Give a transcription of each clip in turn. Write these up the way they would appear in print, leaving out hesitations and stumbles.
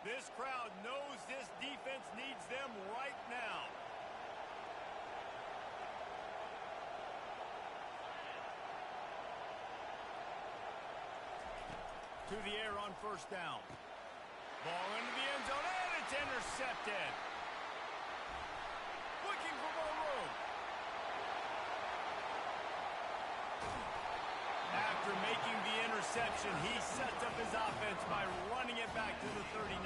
This crowd knows this defense needs them right now. To the air on first down. Ball into the end zone, and it's intercepted. Looking for more room. After making the interception, he sets up his offense by running it back to the 39.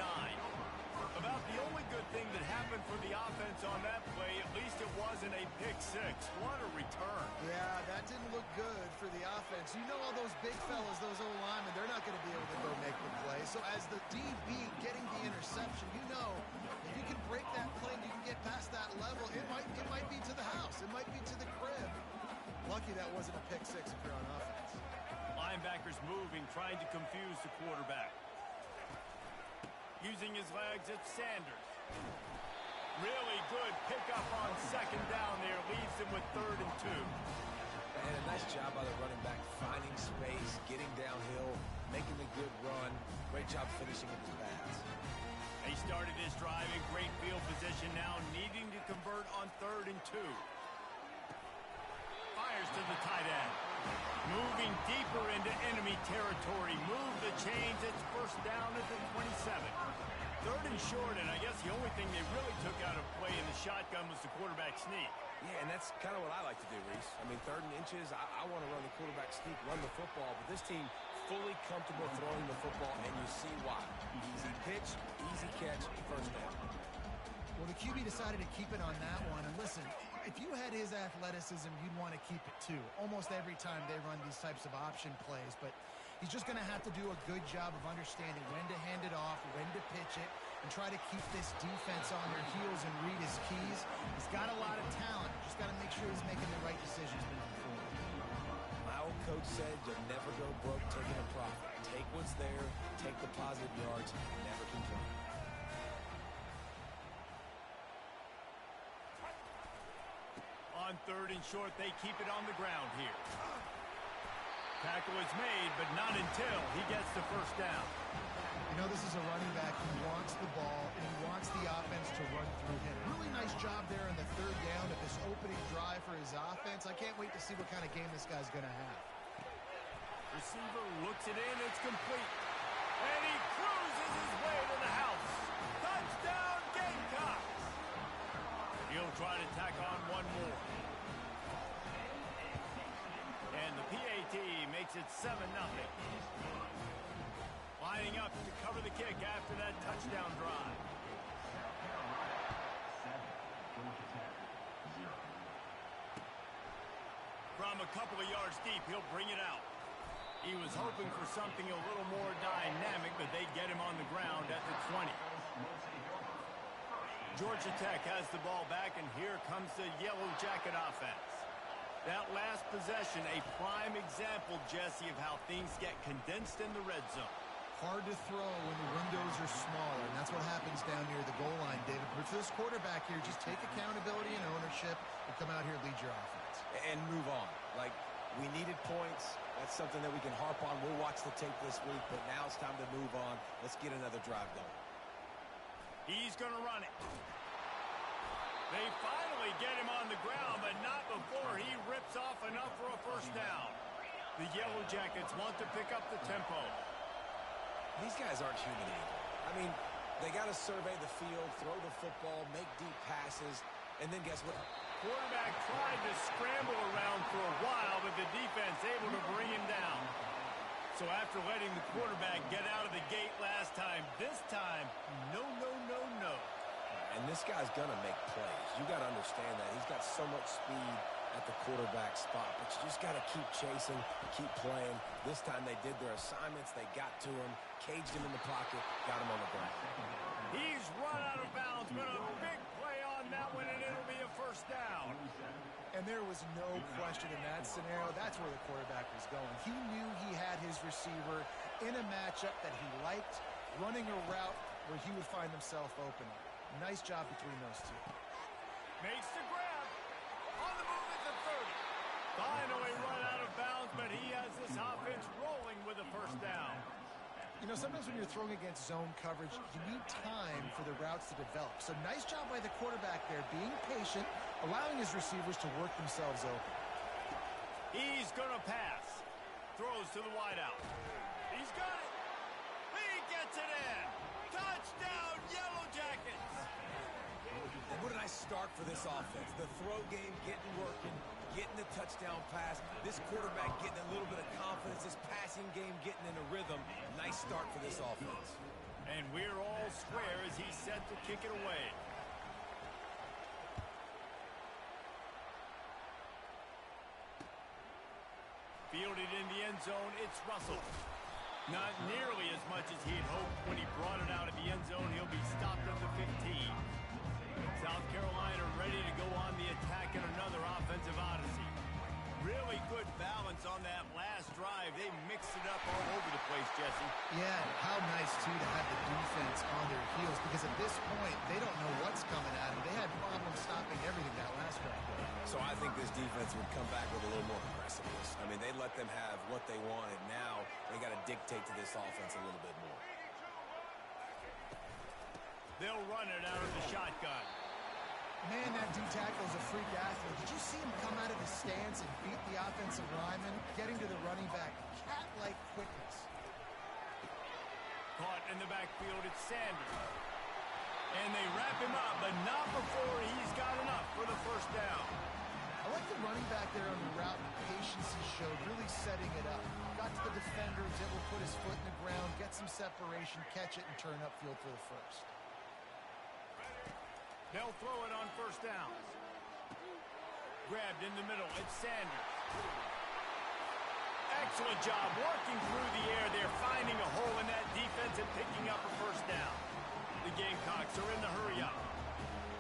About the only good thing that happened for the offense on that play, at least it wasn't a pick six. What a return. Yeah, that didn't look good for the offense. You know all those big fellas, those O-linemen, they're not going to be able to go make the play. So as the DB getting the interception, you know if you can break that play and you can get past that level, it might be to the house. It might be to the crib. Lucky that wasn't a pick six if you're on offense. Linebackers moving, trying to confuse the quarterback. Using his legs, it's Sanders. Really good pickup on second down there. Leaves him with 3rd and 2. And a nice job by the running back, finding space, getting downhill, making a good run. Great job finishing with his pass. He started his drive in great field position now, needing to convert on 3rd and 2. Fires to the tight end. Moving deeper into enemy territory. Move the chains. It's first down at the 27. 3rd and short, and I guess the only thing they really took out of play in the shotgun was the quarterback sneak. Yeah, and that's kind of what I like to do, Reese. I mean, 3rd and inches, I want to run the quarterback sneak, run the football, but this team fully comfortable throwing the football, and you see why. Easy pitch, easy catch, first down. Well, the QB decided to keep it on that one. And listen, if you had his athleticism, you'd want to keep it too. Almost every time they run these types of option plays. But he's just going to have to do a good job of understanding when to hand it off, when to pitch it, and try to keep this defense on their heels and read his keys. He's got a lot of talent. Just got to make sure he's making the right decisions moving forward. My old coach said you'll never go broke taking a profit. Take what's there, take the positive yards, never complain. On 3rd and short, they keep it on the ground here. Tackle is made, but not until he gets the first down. You know, this is a running back who wants the ball, and he wants the offense to run through him. Really nice job there on the 3rd down of this opening drive for his offense. I can't wait to see what kind of game this guy's going to have. Receiver looks it in. It's complete. And he cruises his way to the house. Touchdown, Gamecocks! He'll try to tack on one more. And the PAT makes it 7-0. Lining up to cover the kick after that touchdown drive. From a couple of yards deep, he'll bring it out. He was hoping for something a little more dynamic, but they get him on the ground at the 20. Georgia Tech has the ball back, and here comes the Yellow Jacket offense. That last possession, a prime example, Jesse, of how things get condensed in the red zone. Hard to throw when the windows are smaller, and that's what happens down near the goal line, David. But for this quarterback here, just take accountability and ownership and come out here and lead your offense. And move on. Like, we needed points. That's something that we can harp on. We'll watch the tape this week, but now it's time to move on. Let's get another drive going. He's going to run it. They finally get him on the ground, but not before he rips off enough for a first down. The Yellow Jackets want to pick up the tempo. These guys aren't human either. I mean, they got to survey the field, throw the football, make deep passes, and then guess what? Quarterback tried to scramble around for a while, but the defense able to bring him down. So after letting the quarterback get out of the gate last time, this time, no. And this guy's going to make plays. You got to understand that. He's got so much speed at the quarterback spot, but you just got to keep chasing, keep playing. This time they did their assignments. They got to him, caged him in the pocket, got him on the ground. He's run out of bounds, but a big play on that one, and it'll be a first down. And there was no question in that scenario. That's where the quarterback was going. He knew he had his receiver in a matchup that he liked, running a route where he would find himself open. Nice job between those two. Makes the grab. On the move at the 30. Finally run out of bounds, but he has this offense rolling with a first down. You know, sometimes when you're throwing against zone coverage, you need time for the routes to develop. So nice job by the quarterback there, being patient, allowing his receivers to work themselves open. He's going to pass. Throws to the wideout. He's got it. He gets it in. Touchdown, Yellow Jackets. And what a nice start for this offense. The throw game getting working, getting the touchdown pass. This quarterback getting a little bit of confidence. This passing game getting in a rhythm. Nice start for this offense. And we're all square as he's set to kick it away. Fielded in the end zone, it's Russell. Not nearly as much as he'd hoped when he brought it out of the end zone. He'll be stopped at the 15. South Carolina ready to go on the attack in another offensive odyssey. Really good balance on that last drive. They mixed it up all over the place, Jesse. Yeah, and how nice, too, to have the defense on their heels, because at this point, they don't know what's coming at them. They had problems stopping everything that last drive. So I think this defense would come back with a little more aggressiveness. I mean, they let them have what they wanted. Now they got to dictate to this offense a little bit more. They'll run it out of the shotgun. Man, that D-tackle is a freak athlete. Did you see him come out of his stance and beat the offensive lineman, getting to the running back? Cat-like quickness. Caught in the backfield, it's Sanders. And they wrap him up, but not before he's got enough for the first down. I like the running back there on the route and the patience he showed, really setting it up. Got to the defender, was able to put his foot in the ground, get some separation, catch it, and turn upfield for the first. They'll throw it on first down. Grabbed in the middle. It's Sanders. Excellent job working through the air. They're finding a hole in that defense and picking up a first down. The Gamecocks are in the hurry up.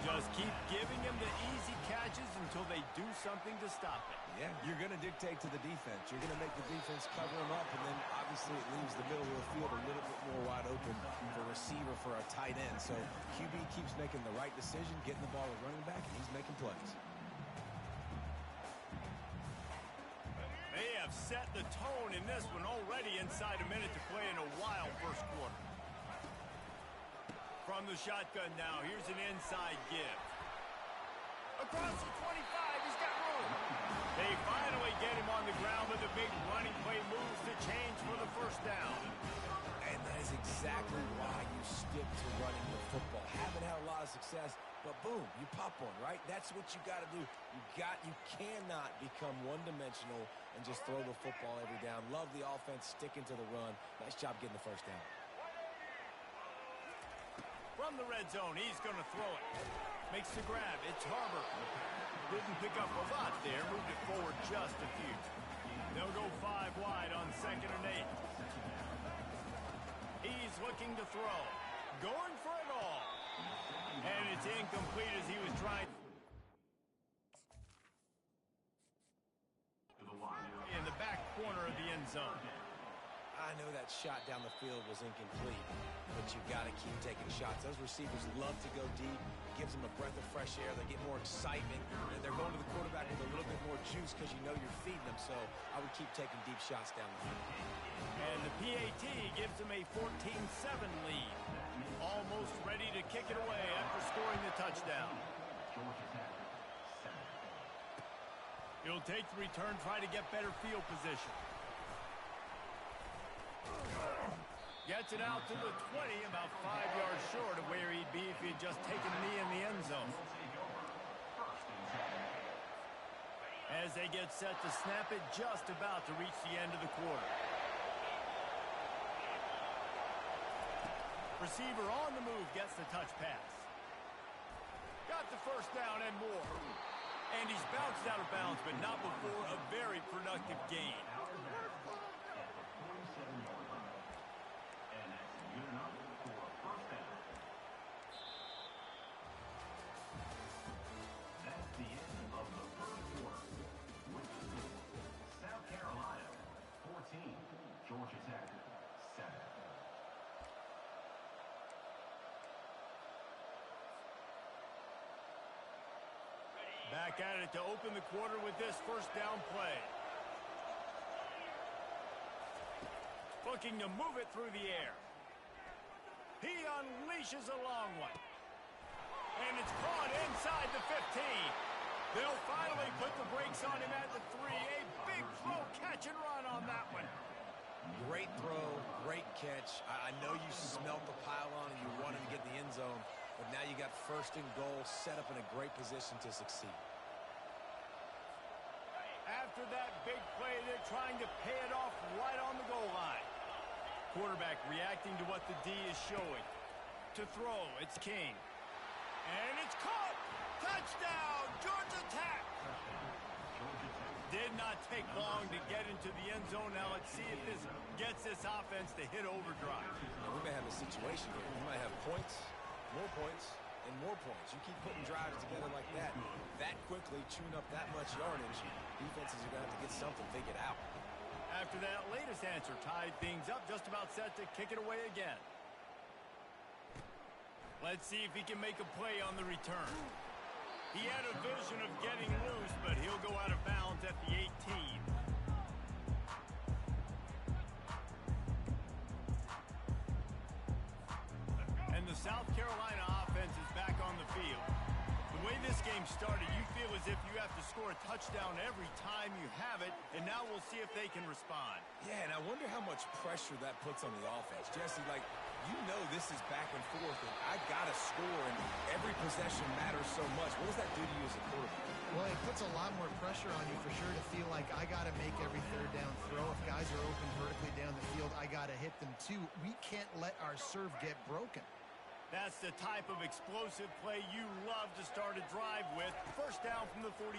Just keep giving them the easy catches until they do something to stop it. Yeah, you're going to dictate to the defense. You're going to make the defense cover them up, and then obviously it leaves the middle of the field a little bit more wide open for receiver, for a tight end. So QB keeps making the right decision, getting the ball to running back, and he's making plays. They have set the tone in this one already inside a minute to play in a wild first quarter. From the shotgun now, here's an inside give. Across the 25, he's got room. They finally get him on the ground with a big running play moves to change for the first down. And that is exactly why you stick to running the football. Haven't had a lot of success, but boom, you pop one, right? That's what you got to do. You cannot become one-dimensional and just throw the football every down. Love the offense, sticking to the run. Nice job getting the first down. From the red zone, he's going to throw it. Makes the grab. It's Harbor. Didn't pick up a lot there. Moved it forward just a few. They'll go 5 wide on 2nd and 8. He's looking to throw. Going for it all. And it's incomplete as he was trying. In the back corner of the end zone. I know that shot down the field was incomplete, but you got to keep taking shots. Those receivers love to go deep. It gives them a breath of fresh air. They get more excitement. And they're going to the quarterback with a little bit more juice because you know you're feeding them. So I would keep taking deep shots down the field. And the PAT gives them a 14-7 lead. Almost ready to kick it away after scoring the touchdown. He'll take the return, try to get better field position. Gets it out to the 20, about 5 yards short of where he'd be if he'd just taken a knee in the end zone. As they get set to snap it, just about to reach the end of the quarter. Receiver on the move gets the touch pass. Got the first down and more. And he's bounced out of bounds, but not before a very productive gain. Back at it to open the quarter with this first down play. looking to move it through the air. He unleashes a long one. And it's caught inside the 15. They'll finally put the brakes on him at the 3. A big throw, catch and run on that one. Great throw, great catch. I know you smelt the pylon and you wanted to get in the end zone, but now you got first and goal set up in a great position to succeed. After that big play, they're trying to pay it off right on the goal line. Quarterback reacting to what the D is showing. To throw, it's King. And it's caught! Touchdown! Georgia Tech! Did not take long to get into the end zone. Now let's see if this gets this offense to hit overdrive. We may have a situation here. We might have points, and more points. You keep putting drives together like that quickly, chewing up that much yardage, defenses are going to have to get something figured out. After that latest answer tied things up, just about set to kick it away again. Let's see if he can make a play on the return. He had a vision of getting loose, but he'll go out of bounds at the 18. And the South Carolina offense is back on the field. The way this game started, you feel as if you have to score a touchdown every time you have it, and now we'll see if they can respond. Yeah, and I wonder how much pressure that puts on the offense. Jesse, like, you know this is back and forth, and I got to score, and every possession matters so much. What does that do to you as a quarterback? Well, it puts a lot more pressure on you for sure to feel like I got to make every third down throw. If guys are open vertically down the field, I got to hit them too. We can't let our serve get broken. That's the type of explosive play you love to start a drive with. First down from the 42.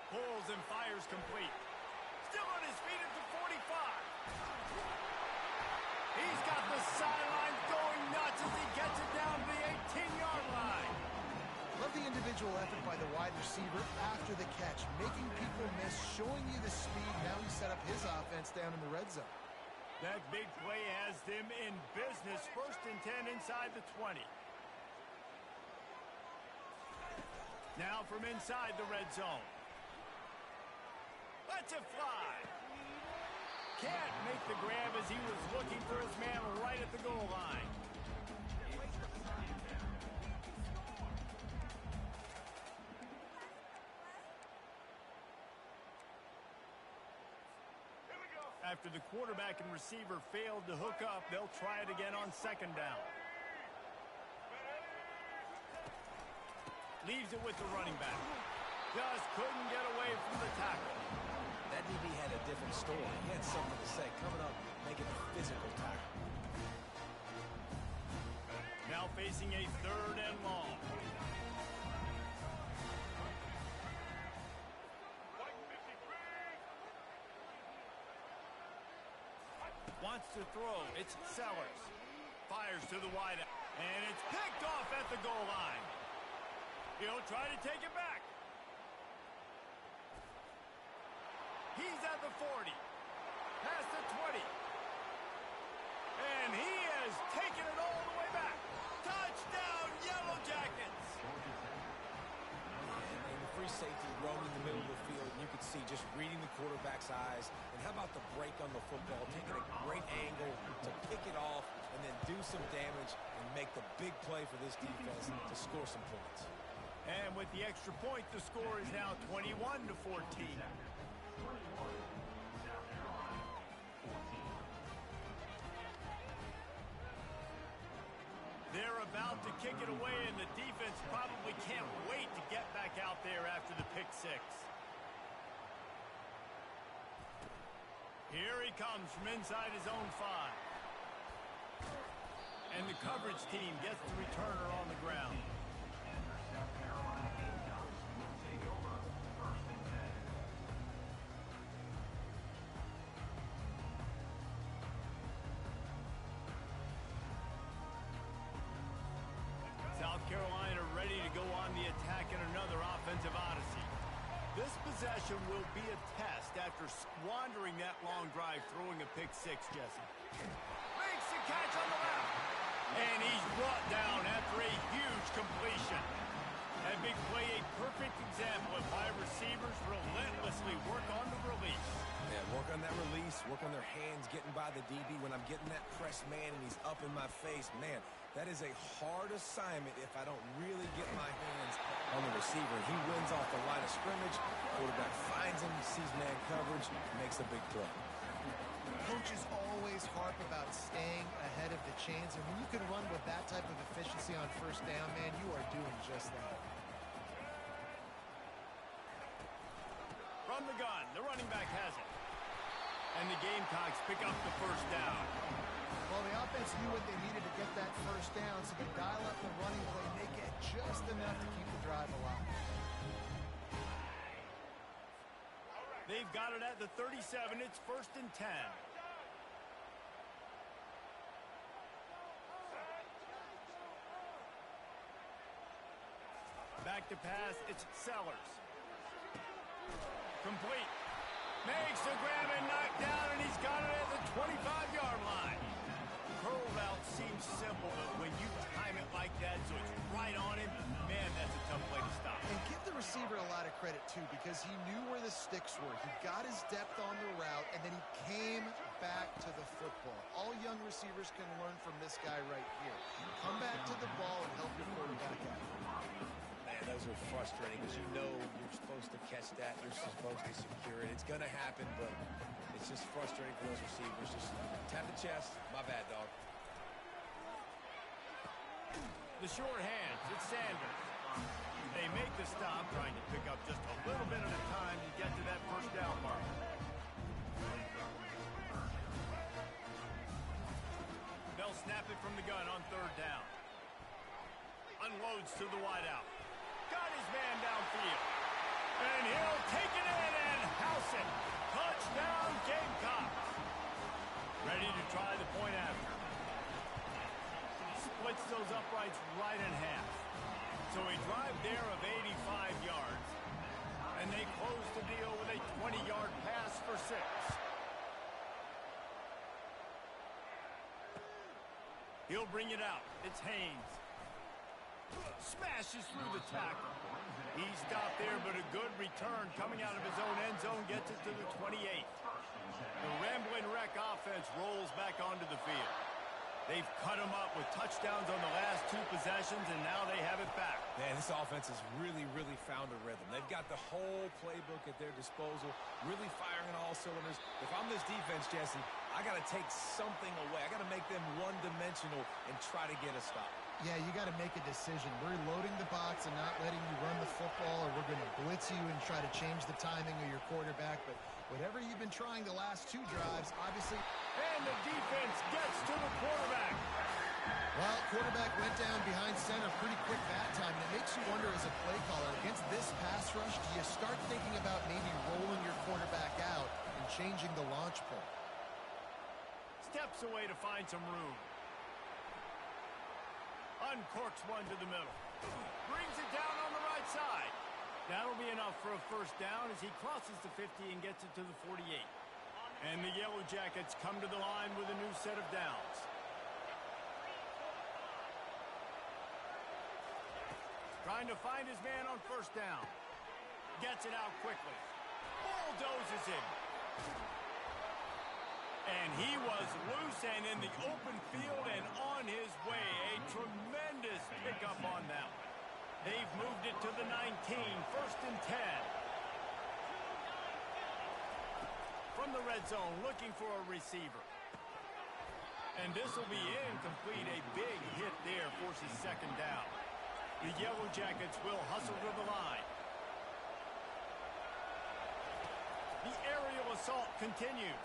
Pulls and fires complete. Still on his feet at the 45. He's got the sideline going nuts as he gets it down to the 18-yard line. Love the individual effort by the wide receiver after the catch, making people miss, showing you the speed. Now he set up his offense down in the red zone. That big play has them in business. First and 10 inside the 20. Now from inside the red zone. Lets it fly. Can't make the grab as he was looking for his man right at the goal line. After the quarterback and receiver failed to hook up, they'll try it again on second down. Leaves it with the running back. Just couldn't get away from the tackle. That DB had a different story. He had something to say. Coming up, making a physical tackle. Now facing a third and long. Wants to throw. It's Sellers. Fires to the wide out. And it's picked off at the goal line. He'll try to take it back. He's at the 40. Past the 20. And he has taken it all the way back. Touchdown, Yellow Jackets. And the free safety roaming the middle of the field. You could see just reading the quarterback's eyes. And how about the break on the football? Taking a great angle to pick it off and then do some damage and make the big play for this defense to score some points. And with the extra point, the score is now 21-14. They're about to kick it away, and the defense probably can't wait to get back out there after the pick six. Here he comes from inside his own 5. And the coverage team gets the returner on the ground. South Carolina ready to go on the attack in another offensive odyssey. This possession will be a test after squandering that long drive, throwing a pick six, Jesse. Makes the catch on the left. And he's brought down after a huge completion. That big play, a perfect example of why receivers relentlessly work on the release. Yeah, work on that release, work on their hands getting by the DB. When I'm getting that press man and he's up in my face, man, that is a hard assignment if I don't really get my hands on the receiver. He wins off the line of scrimmage. Quarterback finds him, sees man coverage, makes a big play. Coaches always harp about staying ahead of the chains, and when you can run with that type of efficiency on first down, man, you are doing just that. From the gun, the running back has it. And the Gamecocks pick up the first down. Well, the offense knew what they needed to get that first down, so they dial up the running play, make it just enough to keep the drive alive. They've got it at the 37. It's 1st and 10. Back to pass, it's Sellers. Complete. Makes the grab and knocked down, and he's got it at the 25-yard line. Curl route seems simple, but when you time it like that so it's right on him, man, that's a tough play to stop. And give the receiver a lot of credit, too, because he knew where the sticks were. He got his depth on the route, and then he came back to the football. All young receivers can learn from this guy right here. Come back to the ball and help your quarterback out. Man, those are frustrating because you know you're supposed to catch that. You're supposed to secure it. It's going to happen, but it's just frustrating for those receivers. Just tap the chest. My bad, dog. The short hands, it's Sanders. They make the stop, trying to pick up just a little bit at a time to get to that first down mark. They'll snap it from the gun on 3rd down. Unloads to the wideout. Got his man downfield. And he'll take it in and house it. Touchdown, Gamecocks. Ready to try the point after. Splits those uprights right in half. So a drive there of 85 yards. And they close the deal with a 20-yard pass for 6. He'll bring it out. It's Haynes. Smashes through the tackle. He stopped there, but a good return coming out of his own end zone gets it to the 28. The Ramblin' Wreck offense rolls back onto the field. They've cut him up with touchdowns on the last 2 possessions, and now they have it back. Man, this offense has really found a rhythm. They've got the whole playbook at their disposal, really firing on all cylinders. If I'm this defense, Jesse, I got to take something away. I got to make them one-dimensional and try to get a stop. Yeah, you got to make a decision. We're loading the box and not letting you run the football, or we're going to blitz you and try to change the timing of your quarterback. But whatever you've been trying the last 2 drives, obviously. And the defense gets to the quarterback. Well, quarterback went down behind center pretty quick that time, and it makes you wonder as a play caller, against this pass rush, do you start thinking about maybe rolling your quarterback out and changing the launch point? Steps away to find some room. Uncorks one to the middle. Brings it down on the right side. That'll be enough for a first down as he crosses the 50 and gets it to the 48. And the Yellow Jackets come to the line with a new set of downs. Trying to find his man on first down. Gets it out quickly. Bulldozes him. And he was loose and in the open field and on his way. A tremendous pickup on that one. They've moved it to the 19, 1st and 10. From the red zone, looking for a receiver. And this will be incomplete. A big hit there forces 2nd down. The Yellow Jackets will hustle to the line. The aerial assault continues.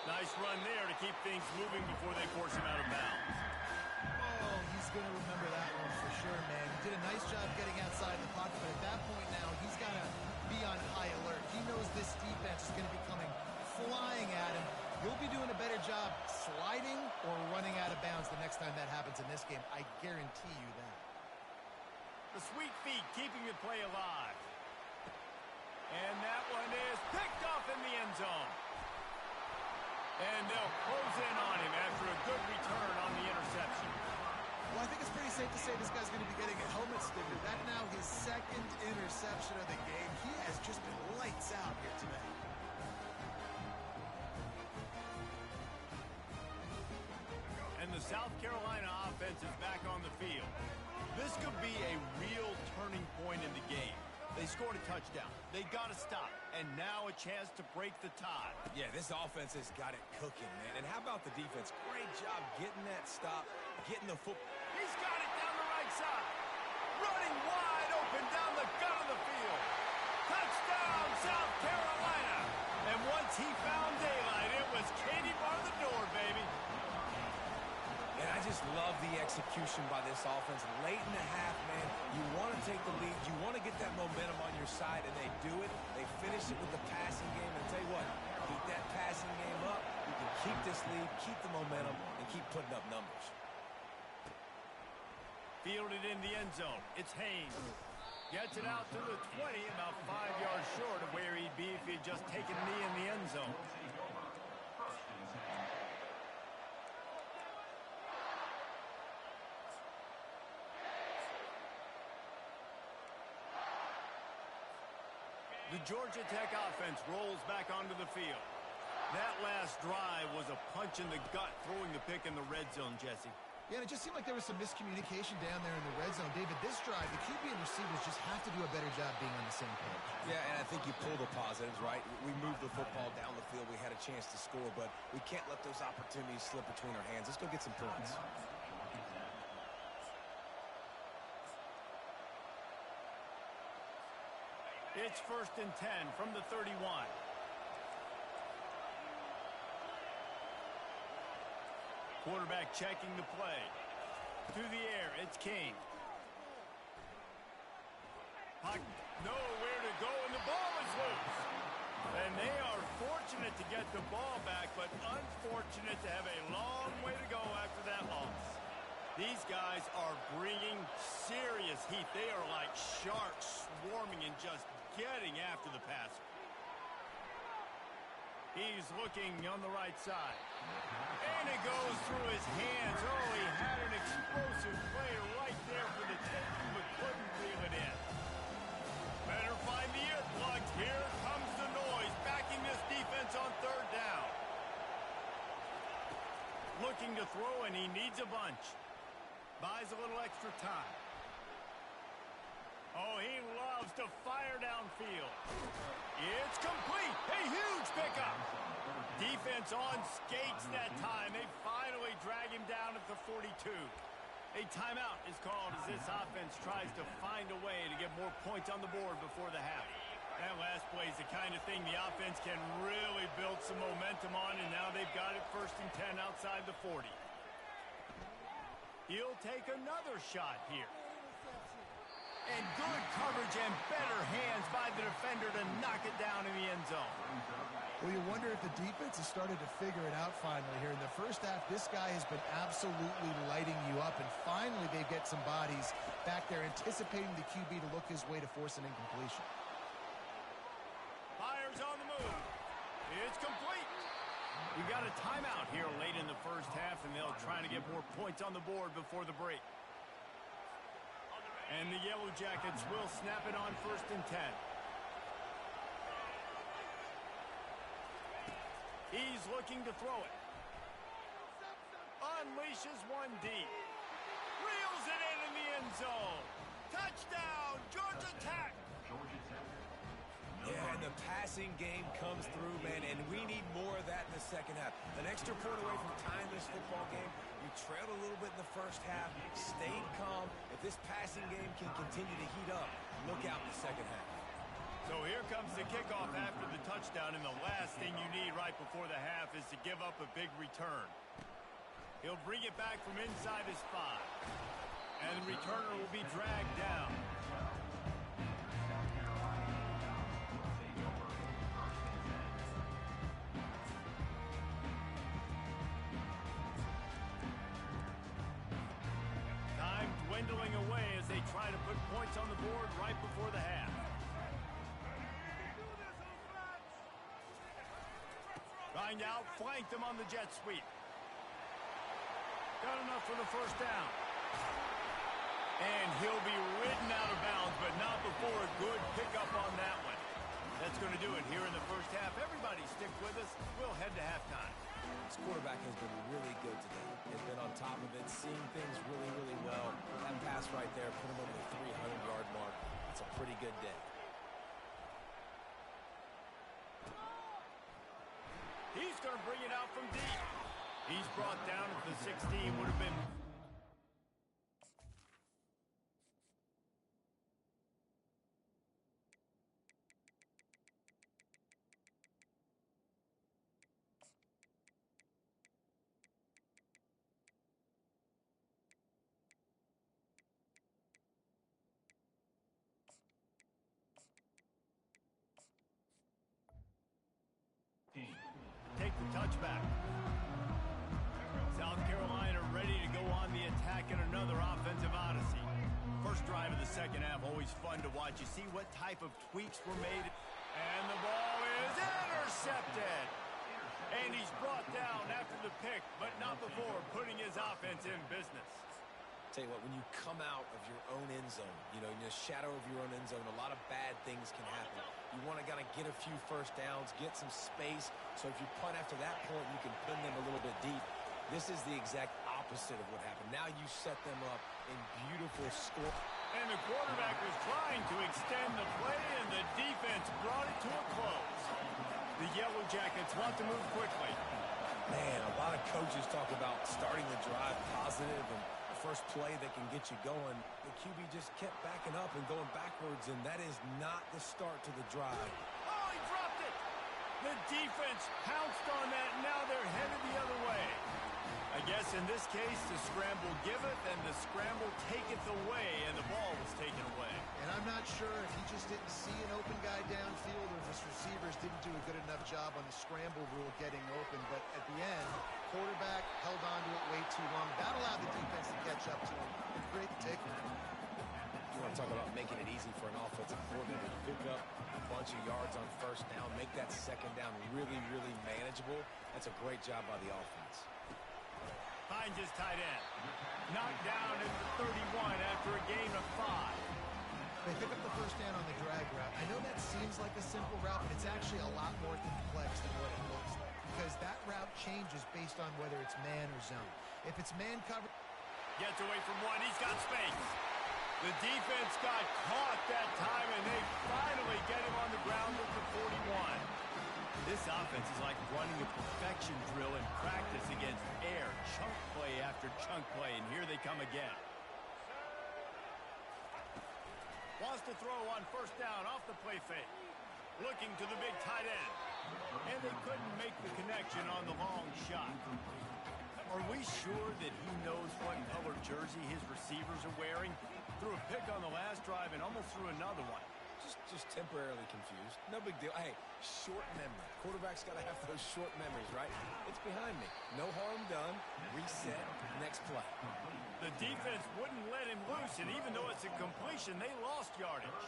Nice run there to keep things moving before they force him out of bounds. Oh, he's going to remember that one for sure, man. He did a nice job getting outside the pocket, but at that point now, he's got to be on high alert. He knows this defense is going to be coming flying at him. He'll be doing a better job sliding or running out of bounds the next time that happens in this game. I guarantee you that. The sweet feet keeping the play alive. And that one is picked off in the end zone. And they'll close in on him after a good return on the interception. Well, I think this guy's going to be getting a helmet sticker. That's now his second interception of the game. He has just been lights out here today. And the South Carolina offense is back on the field. This could be a real turning point in the game. They scored a touchdown. They got to stop. And now a chance to break the tie. Yeah, this offense has got it cooking, man. And how about the defense? Great job getting that stop, getting the football. He's got it down the right side. Running wide open down the gut of the field. Touchdown, South Carolina. And once he found daylight, it was Katie bar the door, baby. And I just love the execution by this offense. Late in the half, man, you want to take the lead. You want to get that momentum on your side, and they do it. They finish it with the passing game. And I'll tell you what, keep that passing game up. You can keep this lead, keep the momentum, and keep putting up numbers. Fielded in the end zone. It's Haynes. Gets it out to the 20, about 5 yards short of where he'd be if he had just taken a knee in the end zone. The Georgia Tech offense rolls back onto the field. That last drive was a punch in the gut, throwing the pick in the red zone, Jesse. Yeah, and it just seemed like there was some miscommunication down there in the red zone. David, this drive, the QB and receivers just have to do a better job being on the same page. Yeah, and I think you pull the positives, right? We moved the football down the field. We had a chance to score, but we can't let those opportunities slip between our hands. Let's go get some points. It's 1st and 10 from the 31. Quarterback checking the play. Through the air, it's King. Nowhere to go, and the ball is loose. And they are fortunate to get the ball back, but unfortunate to have a long way to go after that loss. These guys are bringing serious heat. They are like sharks swarming and just getting after the passer. He's looking on the right side. And it goes through his hands. Oh, he had an explosive play right there for the taking, but couldn't reel it in. Better find the earplugs. Here comes the noise, backing this defense on 3rd down. Looking to throw, and he needs a bunch. Buys a little extra time. Oh, he loves to fire downfield. It's complete. A huge pickup. Defense on skates that time. They finally drag him down at the 42. A timeout is called as this offense tries to find a way to get more points on the board before the half. That last play is the kind of thing the offense can really build some momentum on, and now they've got it 1st and 10 outside the 40. He'll take another shot here. And good coverage and better hands by the defender to knock it down in the end zone. Well, you wonder if the defense has started to figure it out finally here. In the first half, this guy has been absolutely lighting you up, and finally they get some bodies back there anticipating the QB to look his way to force an incompletion. Fires on the move. It's complete. We got a timeout here late in the first half, and they'll try to get more points on the board before the break. And the Yellow Jackets will snap it on 1st and 10. He's looking to throw it. Unleashes one deep. Reels it in the end zone. Touchdown, Georgia Tech. Yeah, and the passing game comes through, man, and we need more of that in the second half. An extra point away from tying this football game. You trailed a little bit in the first half, stayed calm. If this passing game can continue to heat up, look out in the second half. So here comes the kickoff after the touchdown, and the last thing you need right before the half is to give up a big return. He'll bring it back from inside his 5. And the returner will be dragged down. Time dwindling away as they try to put points on the board right before the half. Trying to outflank them on the jet sweep. Got enough for the 1st down. And he'll be ridden out of bounds, but not before a good pickup on that one. That's going to do it here in the first half. Everybody stick with us. We'll head to halftime. This quarterback has been really good today. Has been on top of it, seeing things really, really well. That pass right there put him over the 300-yard mark. That's a pretty good day. He's going to bring it out from deep. He's brought down at the 16. Would have been... Take the touchback. South Carolina ready to go on the attack in another offensive odyssey. First drive of the second half, always fun to watch. You see what type of tweaks were made. And the ball is intercepted. And he's brought down after the pick, but not before putting his offense in business. Tell you what, when you come out of your own end zone, you know, in the shadow of your own end zone, a lot of bad things can happen. You want to kind of get a few first downs, get some space, so if you punt after that point, you can pin them a little bit deep. This is the exact opposite of what happened. Now you set them up in beautiful score. And the quarterback was trying to extend the play, and the defense brought it to a close. The Yellow Jackets want to move quickly. Man, a lot of coaches talk about starting the drive positive and first play that can get you going. The QB just kept backing up and going backwards, and that is not the start to the drive. Oh, he dropped it! The defense pounced on that, and now they're headed the other way. I guess in this case, the scramble giveth and the scramble taketh away, and the ball was taken away. And I'm not sure if he just didn't see an open guy downfield or if his receivers didn't do a good enough job on the scramble rule getting open. But at the end, quarterback held on to it way too long. That allowed the defense to catch up to him and create the takeaway. You want to talk about making it easy for an offensive coordinator to pick up a bunch of yards on first down, make that second down really, really manageable. That's a great job by the offense. Finds his tight end. Knocked down at the 31 after a gain of 5. They pick up the first down on the drag route. I know that seems like a simple route, but it's actually a lot more complex than what it looks like, because that route changes based on whether it's man or zone. If it's man cover... Gets away from one. He's got space. The defense got caught that time, and they finally get him on the ground at the 41. This offense is like running a perfection drill in practice against air. Chunk play after chunk play, and here they come again. Wants to throw on first down off the play fake. Looking to the big tight end. And they couldn't make the connection on the long shot. Are we sure that he knows what color jersey his receivers are wearing? Threw a pick on the last drive and almost threw another one. Just temporarily confused. No big deal. Hey, short memory. Quarterback's got to have those short memories, right? It's behind me. No harm done. Reset. Next play. The defense wouldn't let him loose, and even though it's a completion, they lost yardage.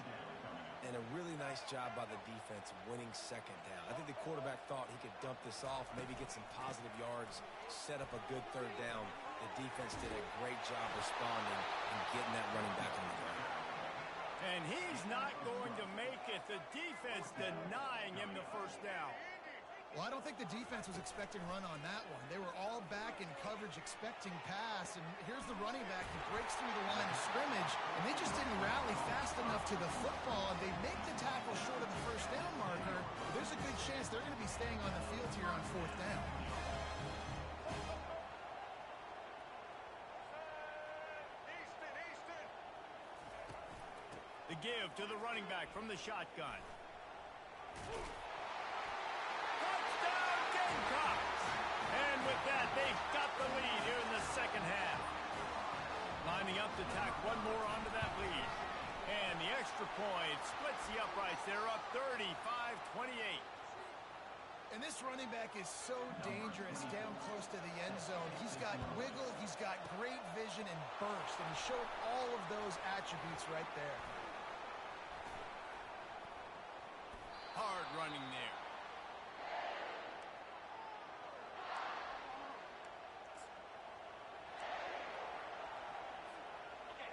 And a really nice job by the defense winning second down. I think the quarterback thought he could dump this off, maybe get some positive yards, set up a good third down. The defense did a great job responding and getting that running back on the ground. And he's not going to make it. The defense denying him the first down. Well, I don't think the defense was expecting run on that one. They were all back in coverage expecting pass, and here's the running back who breaks through the line of scrimmage, and they just didn't rally fast enough to the football, and they make the tackle short of the first down marker. There's a good chance they're going to be staying on the field here on fourth down. The give to the running back from the shotgun. Touchdown, Gamecocks! And with that, they've got the lead here in the second half. Lining up to tack one more onto that lead. And the extra point splits the uprights. They're up 35-28. And this running back is so dangerous down close to the end zone. He's got wiggle, he's got great vision and burst, and he showed all of those attributes right there. Hard running there.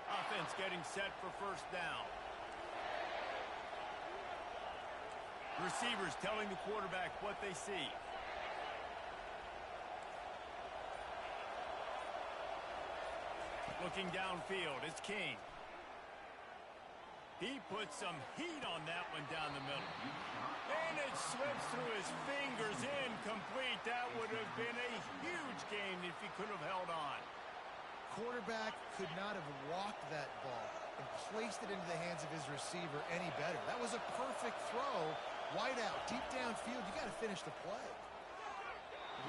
Offense defense getting set for first down. Receivers telling the quarterback what they see. Looking downfield, it's King. He puts some heat on that one down the middle. And it slips through his fingers, incomplete. That would have been a huge gain if he could have held on. Quarterback could not have walked that ball and placed it into the hands of his receiver any better. That was a perfect throw. Wide out, deep downfield. You got to finish the play.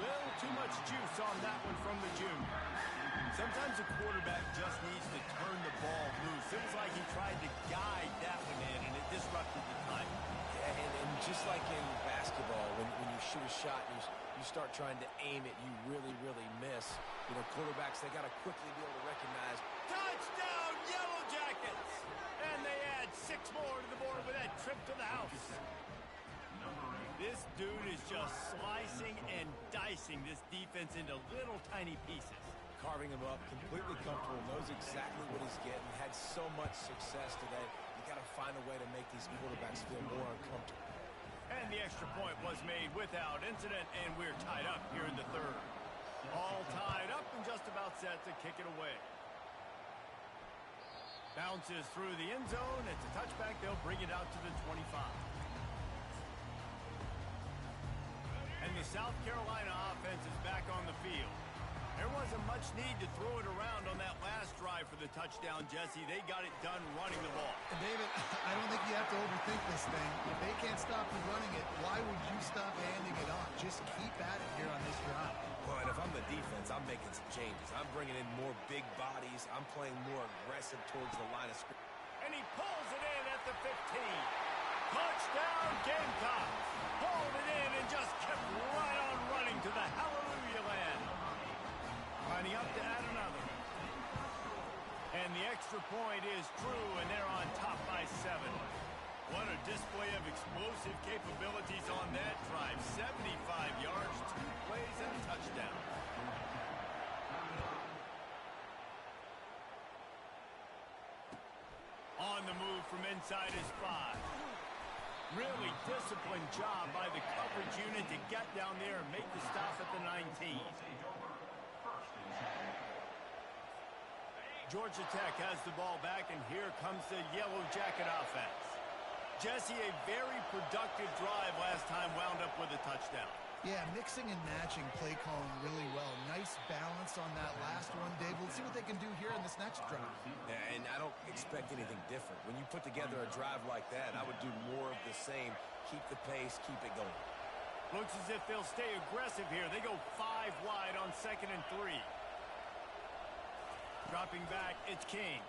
Little too much juice on that one from the junior. Sometimes a quarterback just needs to turn the ball loose. It was like he tried to guide that one in, and it disrupted the time. Yeah, and just like in basketball, when you shoot a shot and you start trying to aim it, you really, really miss. You know, quarterbacks, they got to quickly be able to recognize. Touchdown, Yellow Jackets! And they add 6 more to the board with that trip to the house. This dude is just slicing and dicing this defense into little tiny pieces. Carving him up, completely comfortable, knows exactly what he's getting, had so much success today. You got to find a way to make these quarterbacks feel more uncomfortable. And the extra point was made without incident, and we're tied up here in the third. All tied up and just about set to kick it away. Bounces through the end zone. It's a touchback. They'll bring it out to the 25. And the South Carolina offense is back on the field. There wasn't much need to throw it around on that last drive for the touchdown, Jesse. They got it done running the ball. And David, I don't think you have to overthink this thing. If they can't stop you running it, why would you stop handing it off? Just keep at it here on this drive. Well, and if I'm the defense, I'm making some changes. I'm bringing in more big bodies. I'm playing more aggressive towards the line of scrimmage. And he pulls it in at the 15. Touchdown, Gamecocks. Pulled it in and just kept right on running to the hallelujah land. Lining up to add another. And the extra point is true, and they're on top by 7. What a display of explosive capabilities on that drive. 75 yards, 2 plays, and a touchdown. On the move from inside his 5. Really disciplined job by the coverage unit to get down there and make the stop at the 19. Georgia Tech has the ball back, and here comes the Yellow Jacket offense. Jesse, a very productive drive last time, wound up with a touchdown. Yeah, mixing and matching play calling really well. Nice balance on that last one, Dave. Let's see what they can do here in this next drive. Yeah, and I don't expect anything different. When you put together a drive like that, I would do more of the same. Keep the pace, keep it going. Looks as if they'll stay aggressive here. They go 5 wide on 2nd and 3. Dropping back, it's King.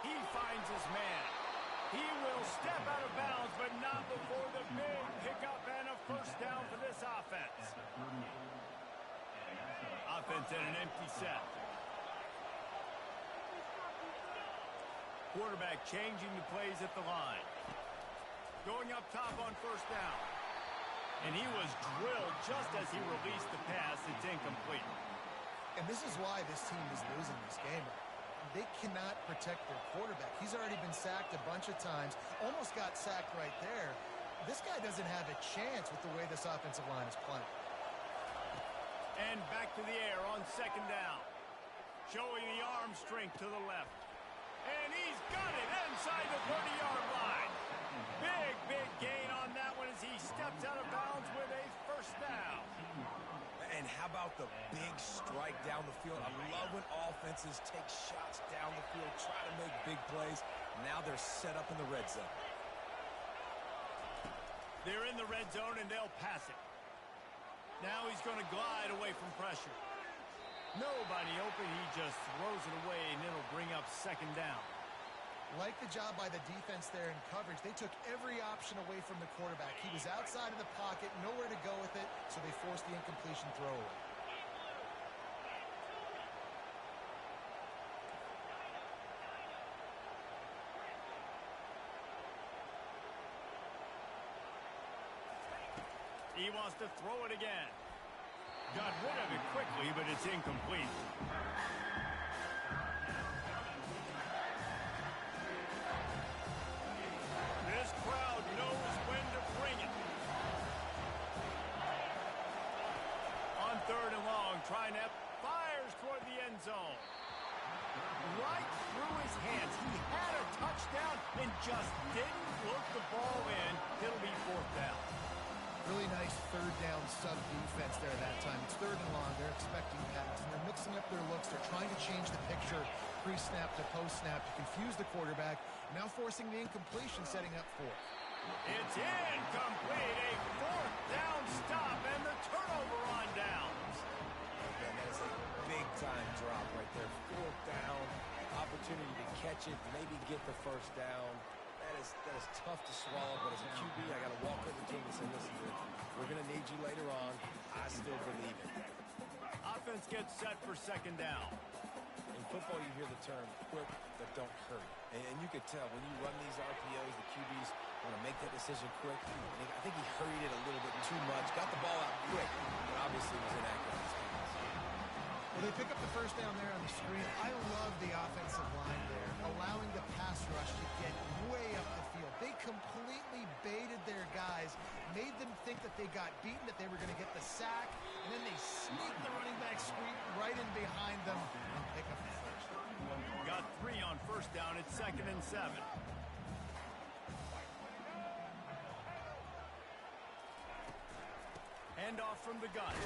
He finds his man. He will step out of bounds, but not before the big pickup and a first down for this offense. Offense in an empty set. Quarterback changing the plays at the line. Going up top on first down. And he was drilled just as he released the pass. It's incomplete. And this is why this team is losing this game. They cannot protect their quarterback. He's already been sacked a bunch of times. Almost got sacked right there. This guy doesn't have a chance with the way this offensive line is playing. And back to the air on 2nd down. Showing the arm strength to the left. And he's got it inside the 30-yard line. Big gain on that one as he steps out of bounds with a first down. And how about the big strike down the field? I love when offenses take shots down the field, try to make big plays. Now they're set up in the red zone. They're in the red zone, and they'll pass it. Now he's going to glide away from pressure. Nobody open. He just throws it away, and it'll bring up 2nd down. Like the job by the defense there in coverage. They took every option away from the quarterback. He was outside of the pocket, nowhere to go with it, so they forced the incompletion throw away. He wants to throw it again. Got rid of it quickly, but it's incomplete. zone. Right through his hands. He had a touchdown and just didn't look the ball in. It'll be fourth down. Really nice third down sub-defense there that time. It's third and long. They're expecting pass, and they're mixing up their looks. They're trying to change the picture pre-snap to post-snap to confuse the quarterback, now forcing the incompletion, setting up fourth. It's incomplete. A fourth down stop and the turnover on downs. And that is a big-time drop right there. Fourth down, opportunity to catch it, maybe get the first down. That is tough to swallow, but as a QB, I got to walk over to him and say, listen, we're going to need you later on. I still believe it. Offense gets set for second down. In football, you hear the term quick but don't hurry. And you could tell when you run these RPOs, the QBs want to make that decision quick. I think he hurried it a little bit too much, got the ball out quick, but obviously was inaccurate in his hands. Well, they pick up the first down there on the screen. I love the offensive line there, allowing the pass rush to get way up the field. They completely baited their guys, made them think that they got beaten, that they were going to get the sack, and then they sneak the running back screen right in behind them and pick up the first. Got 3 on first down. It's 2nd and 7. Handoff from the gun.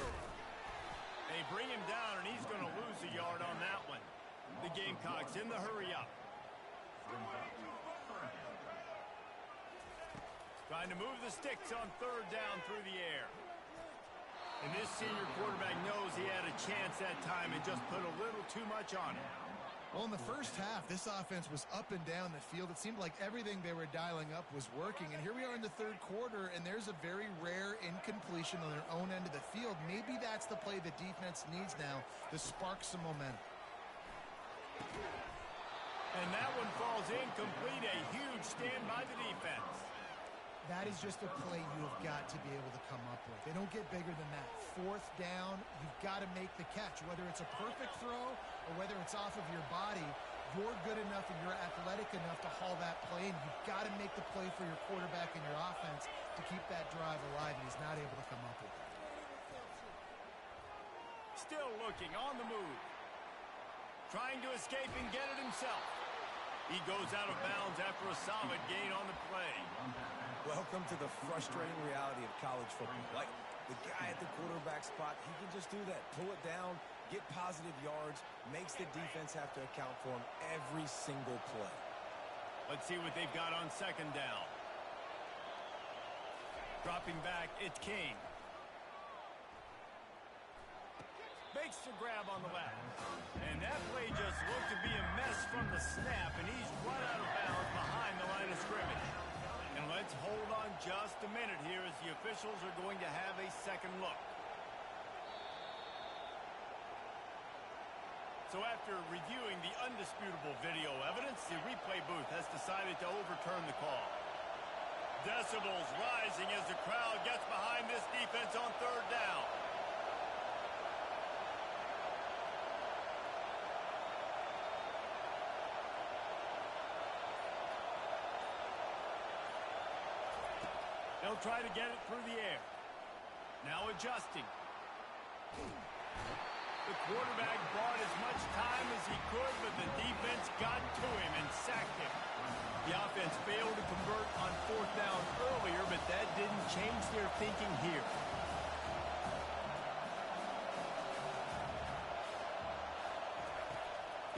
They bring him down, and he's going to lose a yard on that one. The Gamecocks in the hurry up. Trying to move the sticks on third down through the air. And this senior quarterback knows he had a chance that time and just put a little too much on it. Well, in the first half, this offense was up and down the field. It seemed like everything they were dialing up was working. And here we are in the third quarter, and there's a very rare incompletion on their own end of the field. Maybe that's the play the defense needs now to spark some momentum. And that one falls incomplete. A huge stand by the defense. That is just a play you have got to be able to come up with. They don't get bigger than that. Fourth down, you've got to make the catch. Whether it's a perfect throw or whether it's off of your body, you're good enough and you're athletic enough to haul that play, and you've got to make the play for your quarterback and your offense to keep that drive alive, and he's not able to come up with it. Still looking on the move. Trying to escape and get it himself. He goes out of bounds after a solid gain on the play. Welcome to the frustrating reality of college football. Like, the guy at the quarterback spot, he can just do that. Pull it down, get positive yards, makes the defense have to account for him every single play. Let's see what they've got on second down. Dropping back, it's King. Makes the grab on the left. And that play just looked to be a mess from the snap, and he's run out of bounds behind the line of scrimmage. And let's hold on just a minute here as the officials are going to have a second look. So after reviewing the undisputable video evidence, the replay booth has decided to overturn the call. Decibels rising as the crowd gets behind this defense on third down. They'll try to get it through the air. Now adjusting. The quarterback bought as much time as he could, but the defense got to him and sacked him. The offense failed to convert on fourth down earlier, but that didn't change their thinking here.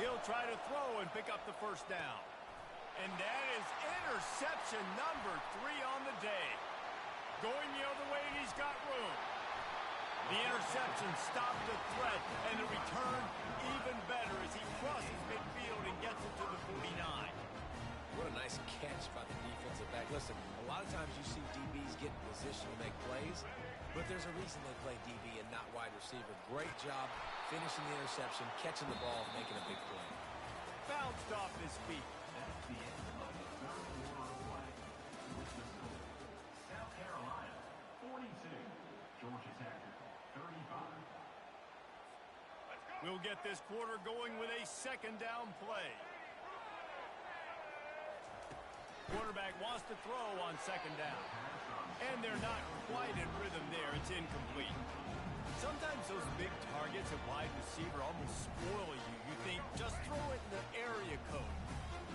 He'll try to throw and pick up the first down. And that is interception number 3 on the day. Going the other way, and he's got room. The interception stopped the threat, and the return even better as he crosses midfield and gets it to the 49. What a nice catch by the defensive back. Listen, a lot of times you see DBs get in position to make plays, but there's a reason they play DB and not wide receiver. Great job finishing the interception, catching the ball, and making a big play. Bounced off his feet. We'll get this quarter going with a second down play. Quarterback wants to throw on second down. And they're not quite in rhythm there. It's incomplete. Sometimes those big targets at wide receiver almost spoil you. You think, just throw it in the area code.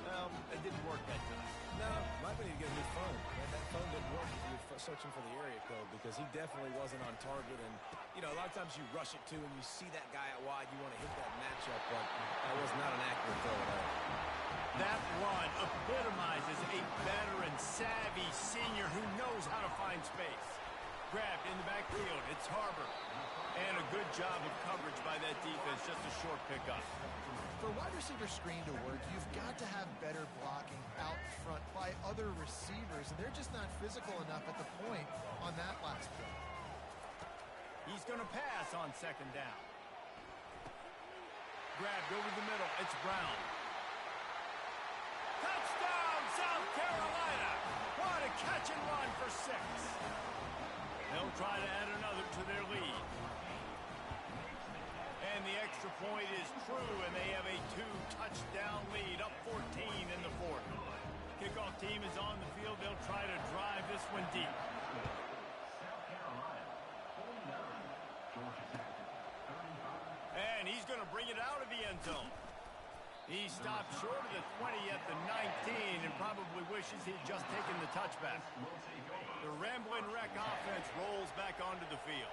Well, it didn't work that time. No, might be to get a new phone. That phone didn't work if you were searching for the area code because he definitely wasn't on target. And, you know, a lot of times you rush it too and you see that guy out wide. You want to hit that matchup, but that was not an accurate throw at all. That run epitomizes a veteran, savvy senior who knows how to find space. Grabbed in the backfield. It's Harbor. And a good job of coverage by that defense. Just a short pickup. For a wide receiver screen to work, you've got to have better blocking out front by other receivers, and they're just not physical enough at the point on that last play. He's going to pass on second down. Grabbed over the middle. It's Brown. Touchdown, South Carolina! What a catch and run for 6. They'll try to add another to their lead. And the extra point is true, and they have a 2-touchdown lead, up 14 in the 4th. Kickoff team is on the field. They'll try to drive this one deep. And he's going to bring it out of the end zone. He stopped short of the 20 at the 19 and probably wishes he'd just taken the touchback. The rambling wreck offense rolls back onto the field.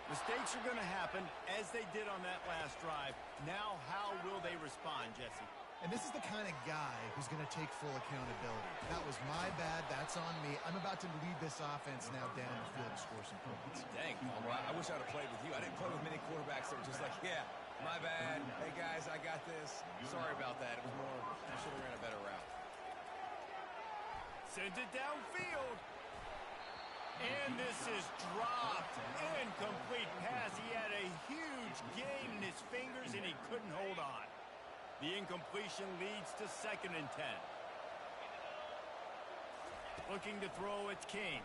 Mistakes are going to happen, as they did on that last drive. Now, how will they respond, Jesse? And this is the kind of guy who's going to take full accountability. That was my bad. That's on me. I'm about to lead this offense now down the field and score some points. Dang, Palmer, I wish I'd have played with you. I didn't play with many quarterbacks that were just like, yeah, my bad. Hey, guys, I got this. Sorry about that. It was more, I should have ran a better route. Sends it downfield. And this is dropped. Incomplete pass. He had a huge gain in his fingers, and he couldn't hold on. The incompletion leads to 2nd and 10. Looking to throw, it's King.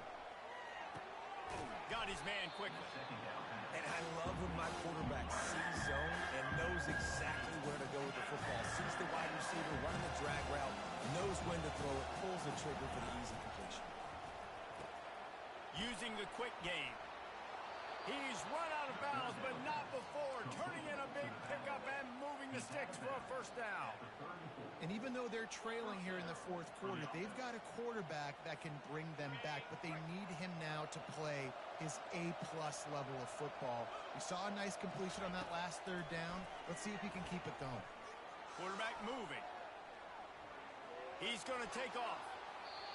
Got his man quickly. And I love when my quarterback sees zone and knows exactly where to go with the football. Sees the wide receiver running the drag route, knows when to throw it, pulls the trigger for the easy completion. Using the quick game. He's run out of bounds, but not before. Turning in a big pickup and moving the sticks for a 1st down. And even though they're trailing here in the 4th quarter, they've got a quarterback that can bring them back, but they need him now to play his A-plus level of football. We saw a nice completion on that last 3rd down. Let's see if he can keep it going. Quarterback moving. He's going to take off.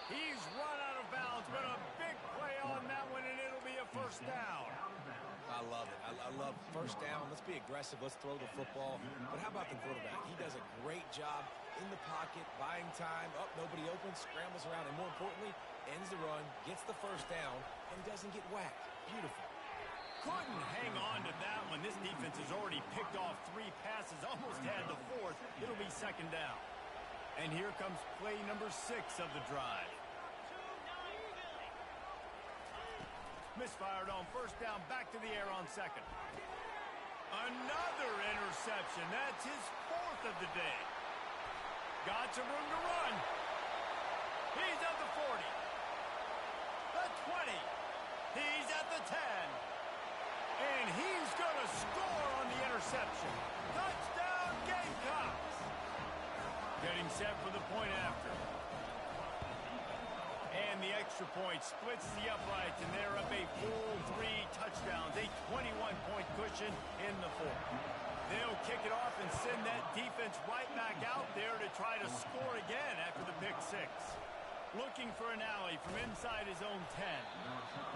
He's run out of bounds, but a big play on that one, and it'll be a 1st down. I love it. I love 1st down. Let's be aggressive. Let's throw the football. But how about the quarterback? He does a great job in the pocket, buying time. Up, nobody open, scrambles around, and more importantly, ends the run, gets the 1st down, and doesn't get whacked. Beautiful. Couldn't hang on to that one. This defense has already picked off 3 passes, almost had the 4th. It'll be 2nd down. And here comes play number 6 of the drive. Misfired on 1st down, back to the air on 2nd. Another interception. That's his 4th of the day. Got some room to run. He's at the 40. The 20. He's at the 10. And he's going to score on the interception. Touchdown, Gamecocks. Getting set for the point after. And the extra point splits the uprights, and they're up a full 3 touchdowns, a 21-point cushion in the 4th. They'll kick it off and send that defense right back out there to try to score again after the pick 6. Looking for an alley from inside his own 10.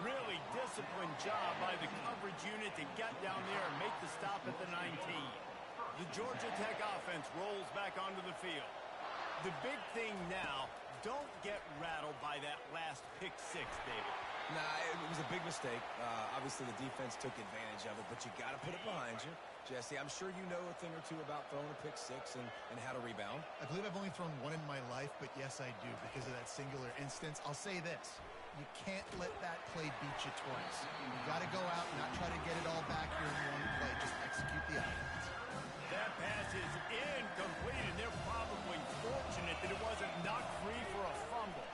Really disciplined job by the coverage unit to get down there and make the stop at the 19. The Georgia Tech offense rolls back onto the field. The big thing now, don't get rattled by that last pick 6, David. Nah, it was a big mistake. Obviously, the defense took advantage of it, but you got to put it behind you. Jesse, I'm sure you know a thing or two about throwing a pick 6 and how to rebound. I believe I've only thrown 1 in my life, but yes, I do because of that singular instance. I'll say this. You can't let that play beat you twice. You got to go out and not try to get it all back here in one play. Just execute the offense. That pass is incomplete, and they're probably fortunate that it wasn't knocked free for a fumble.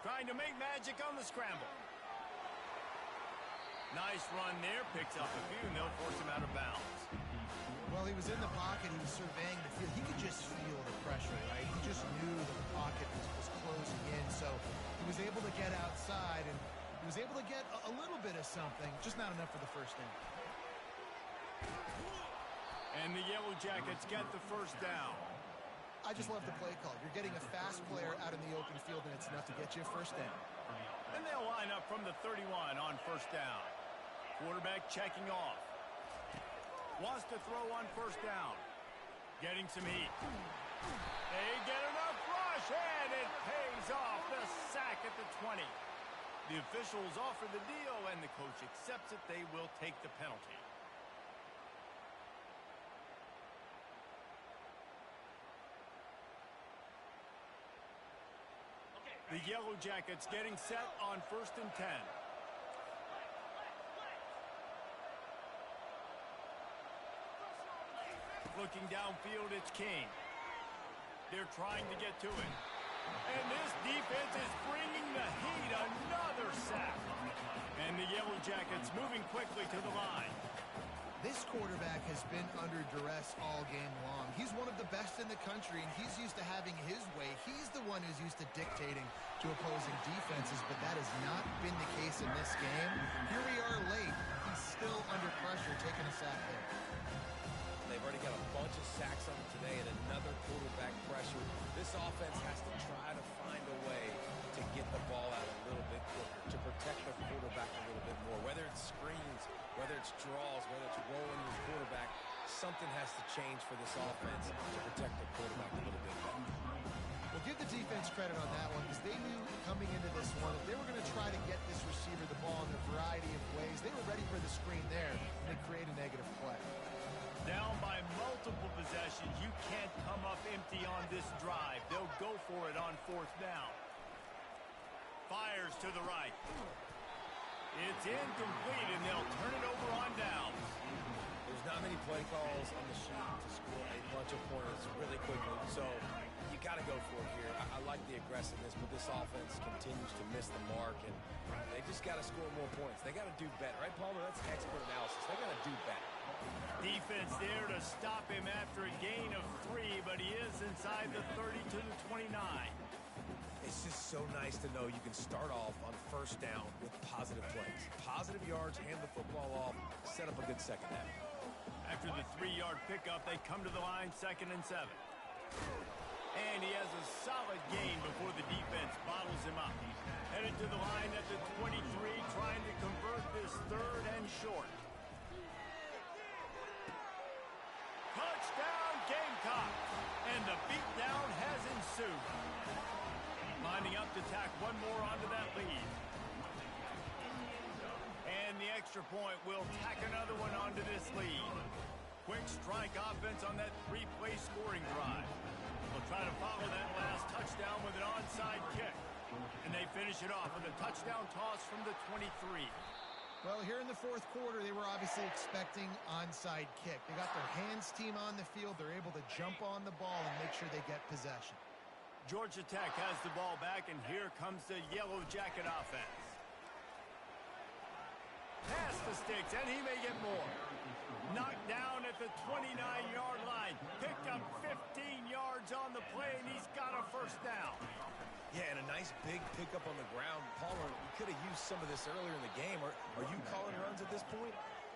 Trying to make magic on the scramble. Nice run there. Picks up a few, and they'll force him out of bounds. Well, he was in the pocket. He was surveying the field. He could just feel the pressure, right? He just knew that the pocket was closing in. So he was able to get outside, and he was able to get a little bit of something, just not enough for the first down. And the Yellow Jackets get the first down. I just love the play call. You're getting a fast player out in the open field, and it's enough to get you a first down. And they'll line up from the 31 on first down. Quarterback checking off. Wants to throw on first down. Getting some heat. They get enough rush, and it pays off. The sack at the 20. The officials offer the deal, and the coach accepts it. They will take the penalty. The Yellow Jackets getting set on 1st and 10. Looking downfield, it's King. They're trying to get to it. And this defense is bringing the heat. Another sack. And the Yellow Jackets moving quickly to the line. This quarterback has been under duress all game long. He's one of the best in the country, and he's used to having his way. He's the one who's used to dictating to opposing defenses, but that has not been the case in this game. Here we are late. He's still under pressure, taking a sack there. They've already got a bunch of sacks on them today and another quarterback pressure. This offense has to try to find a way to get the ball out a little bit quicker, to protect the quarterback a little bit more. Whether it's screens, whether it's draws, whether it's rolling the quarterback, something has to change for this offense to protect the quarterback a little bit better. Well, give the defense credit on that one because they knew coming into this one if they were going to try to get this receiver the ball in a variety of ways, they were ready for the screen there and they create a negative play. Down by multiple possessions. You can't come up empty on this drive. They'll go for it on 4th down. Fires to the right. It's incomplete, and they'll turn it over on downs. There's not many play calls on the sheet to score a bunch of points really quickly, so you got to go for it here. I like the aggressiveness, but this offense continues to miss the mark, and they just got to score more points. They got to do better, right, Palmer? That's expert analysis. They got to do better. Defense there to stop him after a gain of 3, but he is inside the 30 to the 29. It's just so nice to know you can start off on first down with positive plays. Positive yards, hand the football off, set up a good second half. After the 3-yard pickup, they come to the line 2nd and 7. And he has a solid gain before the defense bottles him up. Headed to the line at the 23, trying to convert this 3rd and short. Touchdown, Gamecock! And the beatdown has ensued. Lining up to tack one more onto that lead. And the extra point will tack another one onto this lead. Quick strike offense on that 3-play scoring drive. They'll try to follow that last touchdown with an onside kick. And they finish it off with a touchdown toss from the 23. Well, here in the 4th quarter, they were obviously expecting onside kick. They got their hands team on the field. They're able to jump on the ball and make sure they get possession. Georgia Tech has the ball back, and here comes the Yellow Jacket offense. Pass the sticks, and he may get more. Knocked down at the 29-yard line. Picked up 15 yards on the play, and he's got a first down. Yeah, and a nice big pickup on the ground. Palmer, you could have used some of this earlier in the game. Are you calling runs at this point?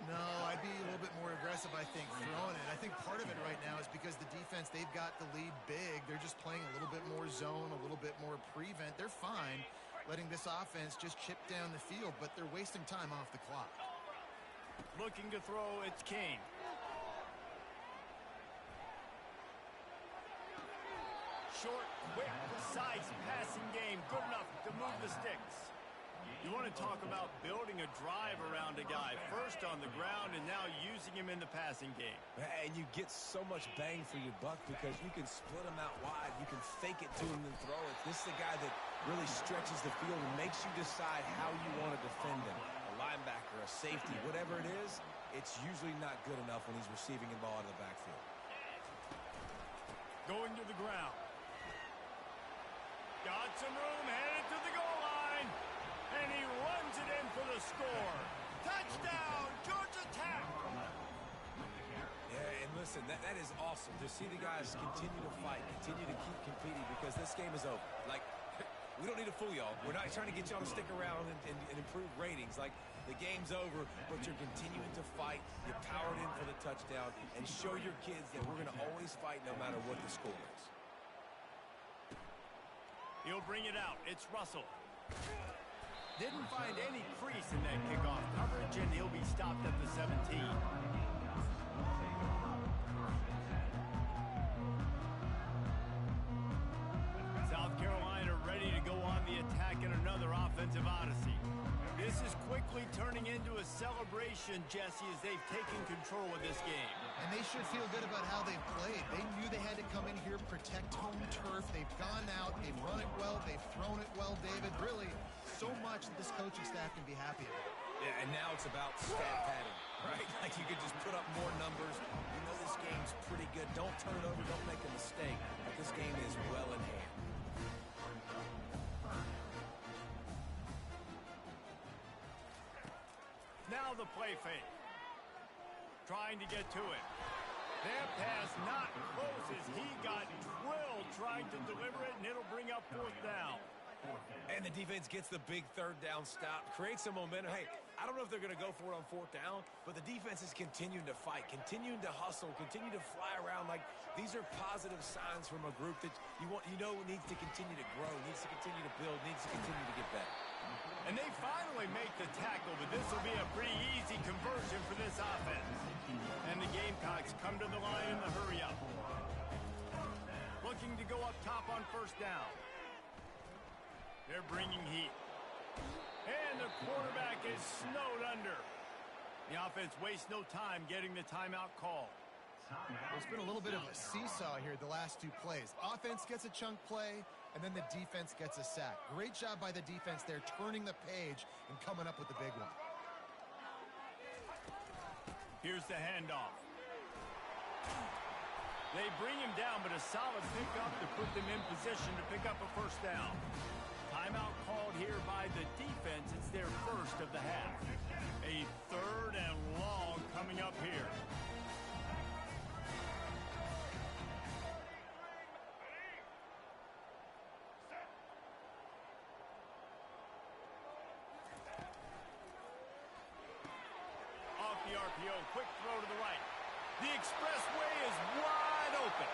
No, I'd be a little bit more aggressive, I think, throwing it. I think part of it right now is because the defense, they've got the lead big. They're just playing a little bit more zone, a little bit more prevent. They're fine letting this offense just chip down the field, but they're wasting time off the clock. Looking to throw, it's King. Short, quick, precise passing game. Good enough to move the sticks. You want to talk about building a drive around a guy. First on the ground and now using him in the passing game. And you get so much bang for your buck because you can split him out wide. You can fake it to him and throw it. This is a guy that really stretches the field and makes you decide how you want to defend him. A linebacker, a safety, whatever it is, it's usually not good enough when he's receiving the ball out of the backfield. Going to the ground. Got some room, headed to the goal line. And he runs it in for the score. Touchdown, Georgia Tech! Yeah, and listen, that is awesome to see the guys continue to fight, continue to keep competing, because this game is over. Like, we don't need to fool y'all. We're not trying to get y'all to stick around and improve ratings. Like, the game's over, but you're continuing to fight. You powered in for the touchdown, and show your kids that we're going to always fight no matter what the score is. He'll bring it out. It's Russell. Didn't find any crease in that kickoff coverage, and he'll be stopped at the 17. South Carolina ready to go on the attack in another offensive odyssey. This is quickly turning into a celebration, Jesse, as they've taken control of this game. And they should feel good about how they've played. They knew they had to come in here, protect home turf. They've gone out, they've run it well, they've thrown it well, David. Really, so much that this coaching staff can be happy about. Yeah, and now it's about stat padding, right? Like, you could just put up more numbers. You know this game's pretty good. Don't turn it over. Don't make a mistake. But this game is well in hand. Now the play fake. Trying to get to it. That pass not close as he got drilled trying to deliver it, and it'll bring up 4th down. And the defense gets the big 3rd down stop, creates some momentum. Hey, I don't know if they're going to go for it on 4th down, but the defense is continuing to fight, continuing to hustle, continue to fly around. Like, these are positive signs from a group that you know needs to continue to grow, needs to continue to build, needs to continue to get better. And they finally make the tackle, but this will be a pretty easy conversion for this offense. And the Gamecocks come to the line in the hurry-up. Looking to go up top on 1st down. They're bringing heat. And the quarterback is snowed under. The offense wastes no time getting the timeout call. Well, it's been a little bit of a seesaw here the last 2 plays. Offense gets a chunk play, and then the defense gets a sack. Great job by the defense there, turning the page and coming up with the big one. Here's the handoff. They bring him down, but a solid pickup to put them in position to pick up a 1st down. Timeout called here by the defense. It's their 1st of the half. A 3rd and long coming up here. Off the RPO, quick throw to the right. The expressway is wide open.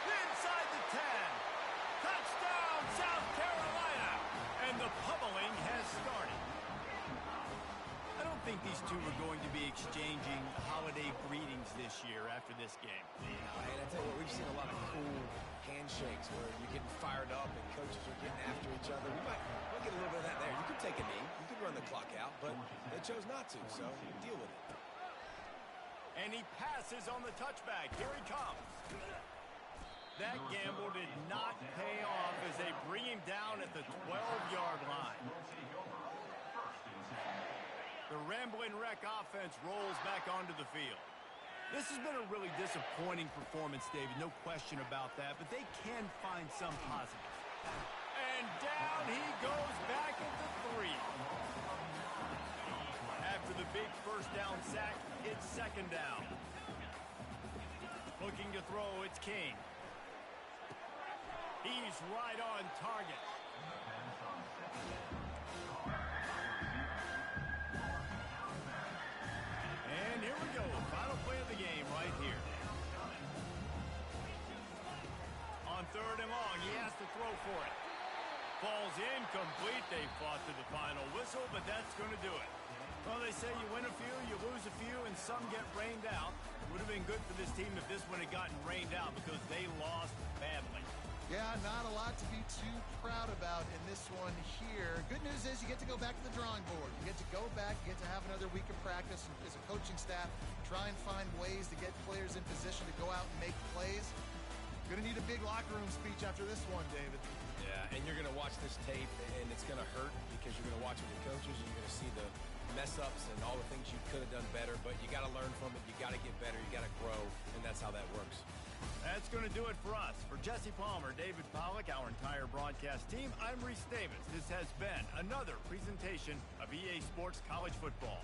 Inside the 10. Touchdown, South Carolina! And the pummeling has started. I don't think these two are going to be exchanging holiday greetings this year after this game. And I tell you what, we've seen a lot of cool handshakes where you're getting fired up and coaches are getting after each other. We'll get a little bit of that there. You can take a knee. You can run the clock out, but they chose not to, so deal with it. And he passes on the touchback. Here he comes. That gamble did not pay off as they bring him down at the 12-yard line. The Ramblin' Wreck offense rolls back onto the field. This has been a really disappointing performance, David, no question about that, but they can find some positives. And down he goes back at the 3. After the big 1st down sack, it's 2nd down. Looking to throw, it's King. He's right on target. And here we go. Final play of the game right here. On 3rd and long, he has to throw for it. Falls incomplete. They fought to the final whistle, but that's going to do it. Well, they say you win a few, you lose a few, and some get rained out. It would have been good for this team if this one had gotten rained out because they lost badly. Yeah, not a lot to be too proud about in this one here. Good news is you get to go back to the drawing board. You get to go back, you get to have another week of practice as a coaching staff, try and find ways to get players in position to go out and make plays. Going to need a big locker room speech after this one, David. Yeah, and you're going to watch this tape, and it's going to hurt because you're going to watch it with coaches, and you're going to see the mess-ups and all the things you could have done better, but you got to learn from it. You got to get better. You got to grow, and that's how that works. That's going to do it for us. For Jesse Palmer, David Pollack, our entire broadcast team, I'm Reese Davis. This has been another presentation of EA Sports College Football.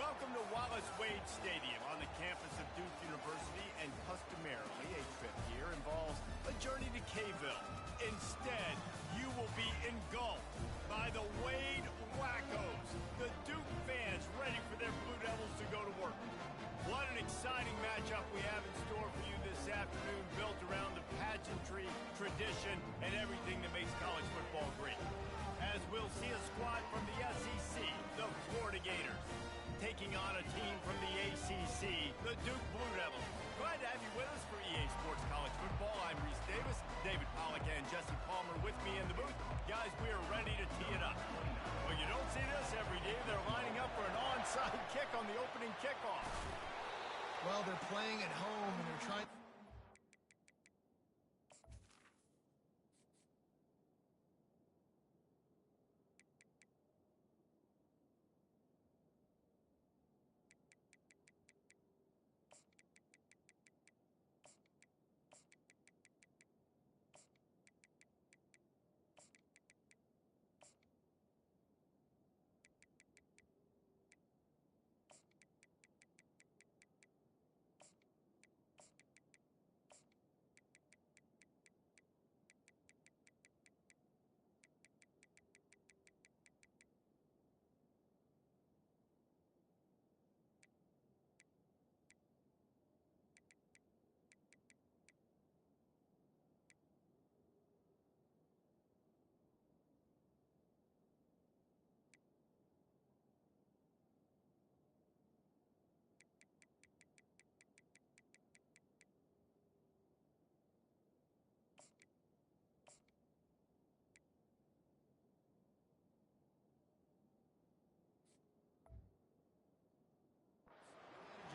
Welcome to Wallace Wade Stadium on the campus of Duke University, and customarily a trip here involves a journey to K-ville. Instead, you will be engulfed by the Wade Wackos, the Duke fans ready for their Blue Devils to go to work. What an exciting matchup we have in store for you this afternoon, built around the pageantry, tradition, and everything that makes college football great. As we'll see a squad from the SEC, the Florida Gators, taking on a team from the ACC, the Duke Blue Devils. Glad to have you with us for EA Sports College Football. I'm Reese Davis, David Pollack and Jesse Palmer with me in the booth. Guys, we are ready to tee it up. Well, you don't see this every day. They're lining up for an onside kick on the opening kickoff. Well, they're playing at home, and they're trying...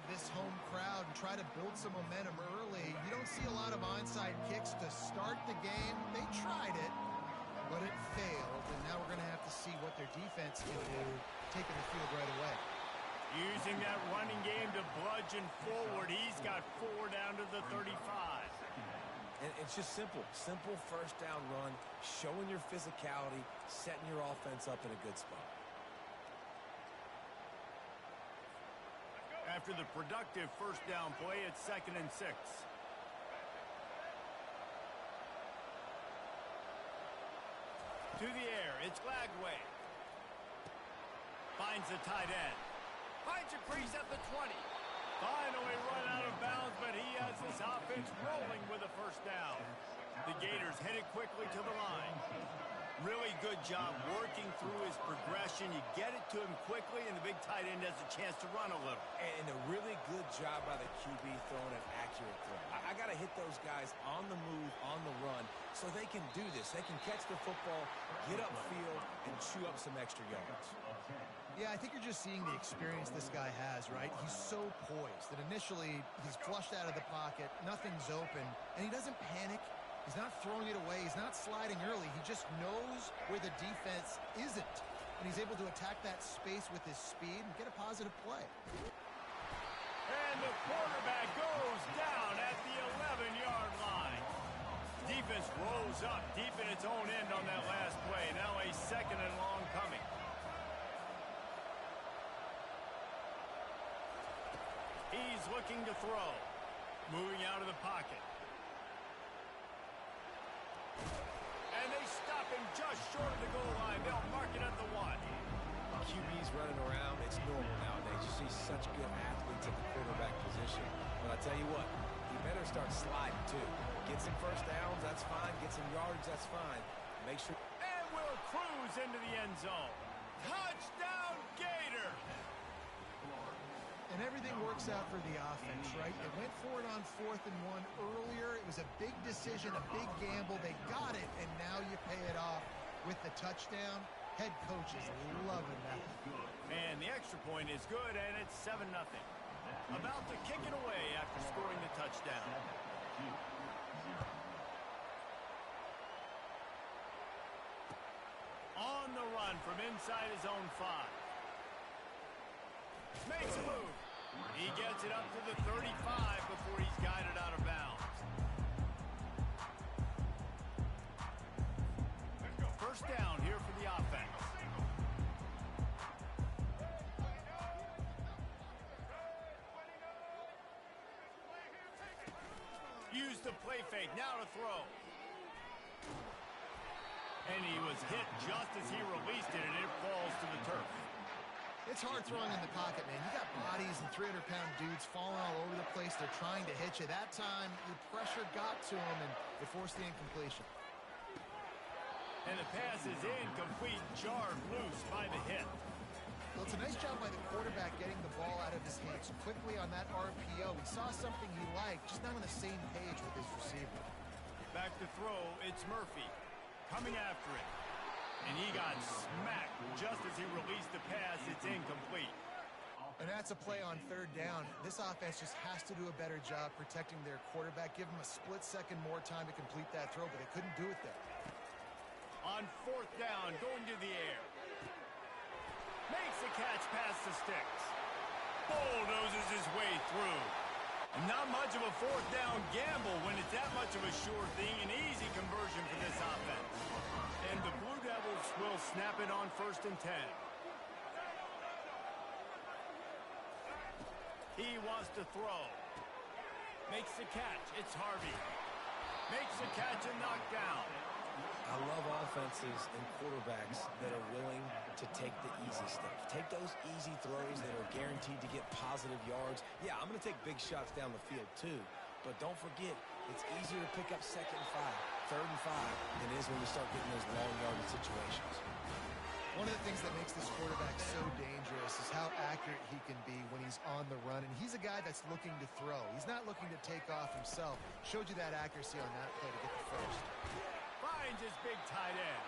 this home crowd and try to build some momentum early. You don't see a lot of onside kicks to start the game. They tried it, but it failed, and now we're going to have to see what their defense can do, taking the field right away. Using that running game to bludgeon forward. He's got 4 down to the 35. And it's just simple first down run, showing your physicality, setting your offense up in a good spot. After the productive first down play, it's 2nd and 6. To the air, it's Lagway. Finds the tight end. Finds a crease at the 20. Finally run out of bounds, but he has this offense rolling with a first down. The Gators headed quickly to the line. Really good job working through his progression. You get it to him quickly, and the big tight end has a chance to run a little. And a really good job by the QB throwing an accurate throw. I got to hit those guys on the move, on the run, so they can do this. They can catch the football, get upfield, and chew up some extra yards. Yeah, I think you're just seeing the experience this guy has, right? He's so poised that initially he's flushed out of the pocket, nothing's open, and he doesn't panic. He's not throwing it away. He's not sliding early. He just knows where the defense isn't, and he's able to attack that space with his speed and get a positive play. And the quarterback goes down at the 11-yard line. Defense rolls up deep in its own end on that last play. Now a 2nd and long coming. He's looking to throw. Moving out of the pocket. And they stop him just short of the goal line. They'll mark it at the 1. QB's running around. It's normal nowadays. You see such good athletes at the quarterback position. But I tell you what, he better start sliding too. Get some first downs, that's fine. Get some yardage, that's fine. Make sure. And will cruise into the end zone. Touchdown, Gator! And everything works out for the offense, right? They went for it on 4th and 1 earlier. It was a big decision, a big gamble. They got it, and now you pay it off with the touchdown. Head coach is loving that. And the extra point is good, and it's 7-0. About to kick it away after scoring the touchdown. On the run from inside his own 5. Makes a move. He gets it up to the 35 before he's guided out of bounds. First down here for the offense. fake. Now to throw. And he was hit just as he released it, and it falls to the turf. It's hard throwing in the pocket, man. You got bodies and 300-pound dudes falling all over the place. They're trying to hit you. That time, the pressure got to him, and it forced the incompletion. And the pass is incomplete, jarred loose by the hit. Well, it's a nice job by the quarterback getting the ball out of his hands quickly on that RPO. He saw something he liked, just not on the same page with his receiver. Back to throw, it's Murphy coming after it. And he got smacked just as he released the pass. It's incomplete. And that's a play on third down. This offense just has to do a better job protecting their quarterback. Give him a split second more time to complete that throw, but they couldn't do it there. On fourth down, going to the air. Makes a catch past the sticks. Bulldozes his way through. Not much of a fourth down gamble when it's that much of a sure thing. An easy conversion for this offense. And the Blue Devils will snap it on 1st and 10. He wants to throw. Makes the catch. It's Harvey. Makes the catch and knocked down. I love offenses and quarterbacks that are willing to take the easy stuff. Take those easy throws that are guaranteed to get positive yards. Yeah, I'm going to take big shots down the field too, but don't forget, it's easier to pick up 2nd and 5, 3rd and 5 than it is when you start getting those long yardage situations. One of the things that makes this quarterback so dangerous is how accurate he can be when he's on the run. And he's a guy that's looking to throw. He's not looking to take off himself. Showed you that accuracy on that play to get the first. Finds his big tight end.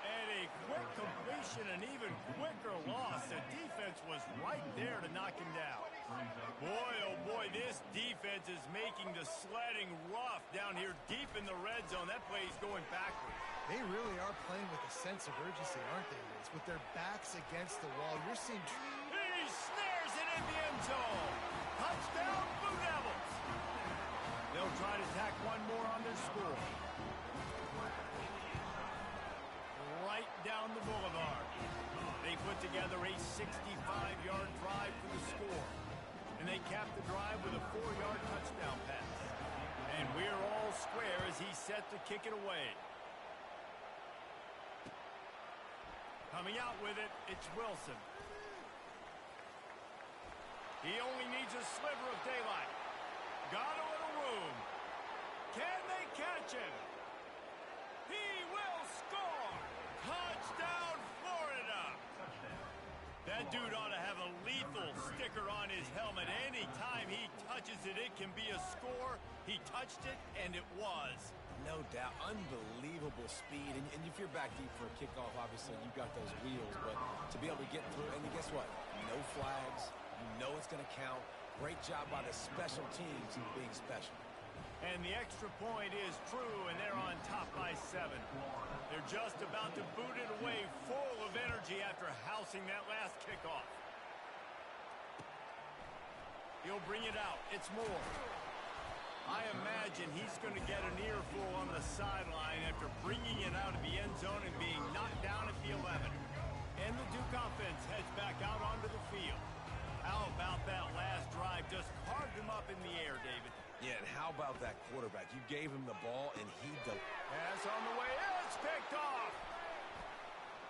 And a quick completion, an even quicker loss. The defense was right there to knock him down. Boy, oh boy, this defense is making the sledding rough down here deep in the red zone. That play is going backwards. They really are playing with a sense of urgency, aren't they, Liz? With their backs against the wall, you're seeing... He snares it in the end zone. Touchdown, Blue Devils. They'll try to tack one more on their score. Right down the boulevard. They put together a 65-yard drive for the score. And they cap the drive with a 4-yard touchdown pass. And we're all square as he's set to kick it away. Coming out with it, it's Wilson. He only needs a sliver of daylight. Got a little room. Can they catch him? He will score! Touchdown, Florida! That dude ought to have a lethal sticker on his helmet. Anytime he touches it, it can be a score. He touched it, and it was. No doubt. Unbelievable speed. And if you're back deep for a kickoff, obviously, you've got those wheels. But to be able to get through, and guess what? No flags. You know it's going to count. Great job by the special teams being special. And the extra point is true, and they're on top by 7. They're just about to boot it away full of energy after housing that last kickoff. He'll bring it out. It's Moore. I imagine he's going to get an earful on the sideline after bringing it out of the end zone and being knocked down at the 11. And the Duke offense heads back out onto the field. How about that last drive? Just carved him up in the air, David. Yeah, and how about that quarterback? You gave him the ball, and he... Pass on the way. It's picked off.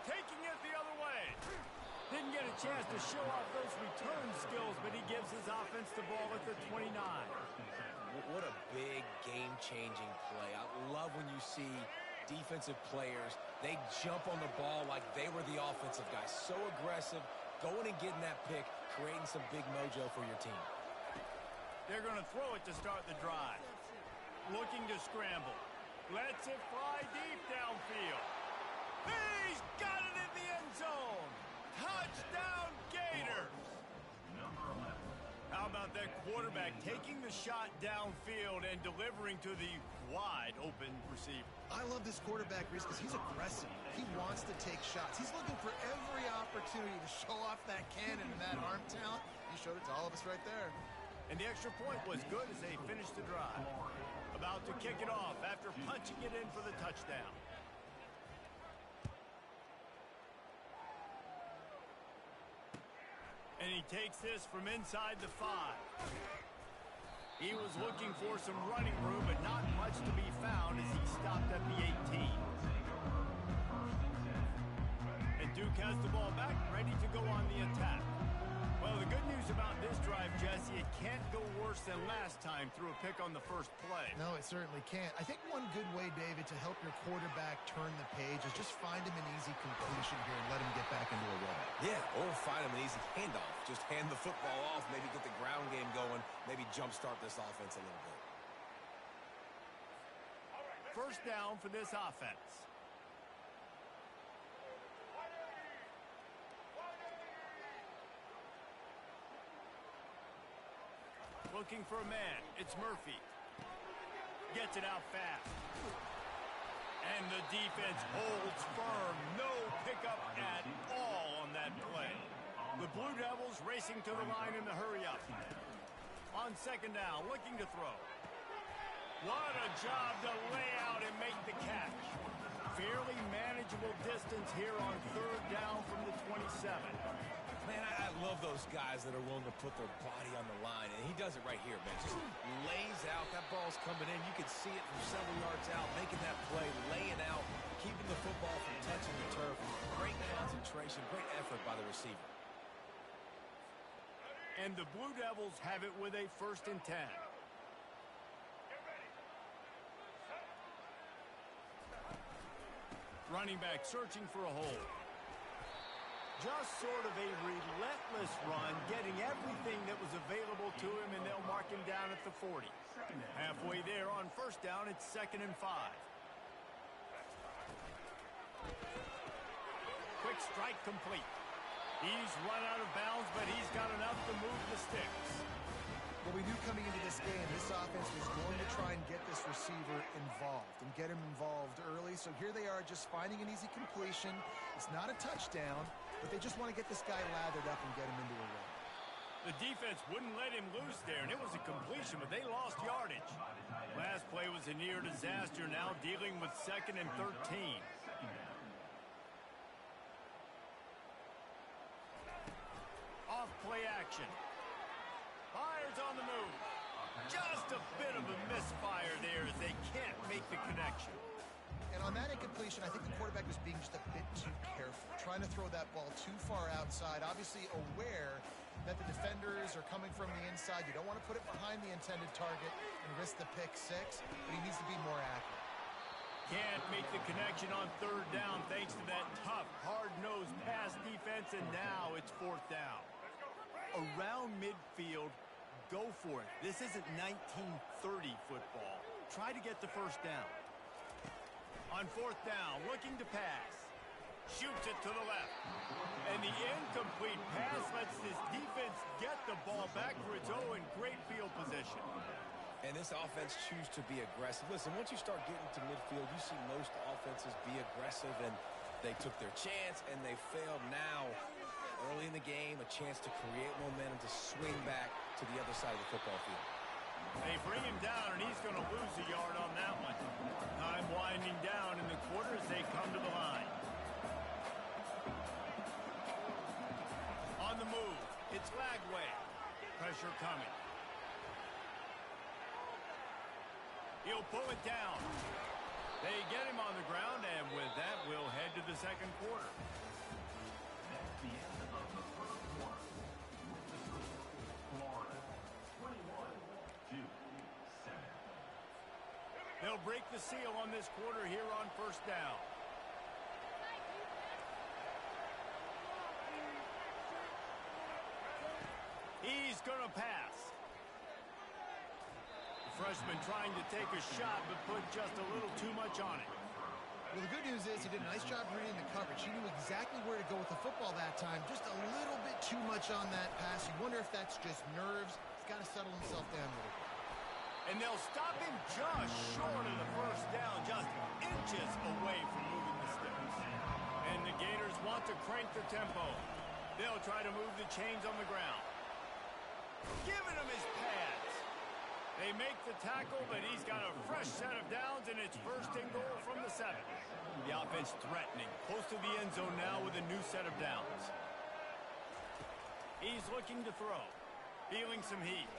Taking it the other way. Didn't get a chance to show off those return skills, but he gives his offense the ball at the 29. What a big game-changing play. I love when you see defensive players, they jump on the ball like they were the offensive guys. So aggressive, going and getting that pick, creating some big mojo for your team. They're going to throw it to start the drive. Looking to scramble. Lets it fly deep downfield. He's got it in the end zone. Touchdown, Gators. How about that quarterback taking the shot downfield and delivering to the wide open receiver? I love this quarterback, Reese, because he's aggressive. He wants to take shots. He's looking for every opportunity to show off that cannon and that arm talent. He showed it to all of us right there. And the extra point was good as they finished the drive. About to kick it off after punching it in for the touchdown. And he takes this from inside the 5. He was looking for some running room, but not much to be found as he stopped at the 18. And Duke has the ball back, ready to go on the attack. Well, the good news about this drive, Jesse, it can't go worse than last time through a pick on the first play. No, it certainly can't. I think one good way, David, to help your quarterback turn the page is just find him an easy completion here and let him get back into a rhythm. Yeah, or find him an easy handoff. Just hand the football off, maybe get the ground game going, maybe jumpstart this offense a little bit. First down for this offense. Looking for a man. It's Murphy. Gets it out fast. And the defense holds firm. No pickup at all on that play. The Blue Devils racing to the line in the hurry-up. On second down, looking to throw. What a job to lay out and make the catch. Fairly manageable distance here on third down from the 27. Man, I love those guys that are willing to put their body on the line, and he does it right here, man. Just lays out. That ball's coming in. You can see it from several yards out, making that play, laying out, keeping the football from touching the turf. Great concentration, great effort by the receiver. And the Blue Devils have it with a 1st and 10. Running back searching for a hole. Just sort of a relentless run, getting everything that was available to him, and they'll mark him down at the 40. Halfway there on first down, it's 2nd and 5. Quick strike complete. He's run out of bounds, but he's got enough to move the sticks. What we knew coming into this game, this offense was going to try and get this receiver involved and get him involved early. So here they are just finding an easy completion. It's not a touchdown, but they just want to get this guy lathered up and get him into a run. The defense wouldn't let him loose there, and it was a completion, but they lost yardage. Last play was a near disaster, now dealing with 2nd and 13. Off play action. Fires on the move. Just a bit of a misfire there as they can't make the connection. And on that incompletion, I think the quarterback was being just a bit too careful, trying to throw that ball too far outside, obviously aware that the defenders are coming from the inside. You don't want to put it behind the intended target and risk the pick six, but he needs to be more accurate. Can't make the connection on third down thanks to that tough, hard-nosed pass defense, and now it's 4th down. Around midfield, go for it. This isn't 1930 football. Try to get the first down. On 4th down, looking to pass. Shoots it to the left. And the incomplete pass lets this defense get the ball back for its own great field position. And this offense chooses to be aggressive. Listen, once you start getting to midfield, you see most offenses be aggressive, and they took their chance, and they failed. Now, early in the game, a chance to create momentum, to swing back to the other side of the football field. They bring him down, and he's going to lose a yard on that one. Time winding down in the quarter as they come to the line. On the move, it's Lagway. Pressure coming. He'll pull it down. They get him on the ground, and with that, we'll head to the second quarter. That's the end of the first quarter. Florida, 21-7. They'll break the seal on this quarter here on first down. He's going to pass. The freshman trying to take a shot, but put just a little too much on it. Well, the good news is he did a nice job reading the coverage. He knew exactly where to go with the football that time. Just a little bit too much on that pass. You wonder if that's just nerves. He's got to settle himself down a little bit. And they'll stop him just short of the first down, just inches away from moving the sticks. And the Gators want to crank the tempo. They'll try to move the chains on the ground. Giving him his pads. They make the tackle, but he's got a fresh set of downs, and it's 1st and goal from the 7. The offense threatening, close to the end zone now with a new set of downs. He's looking to throw, feeling some heat.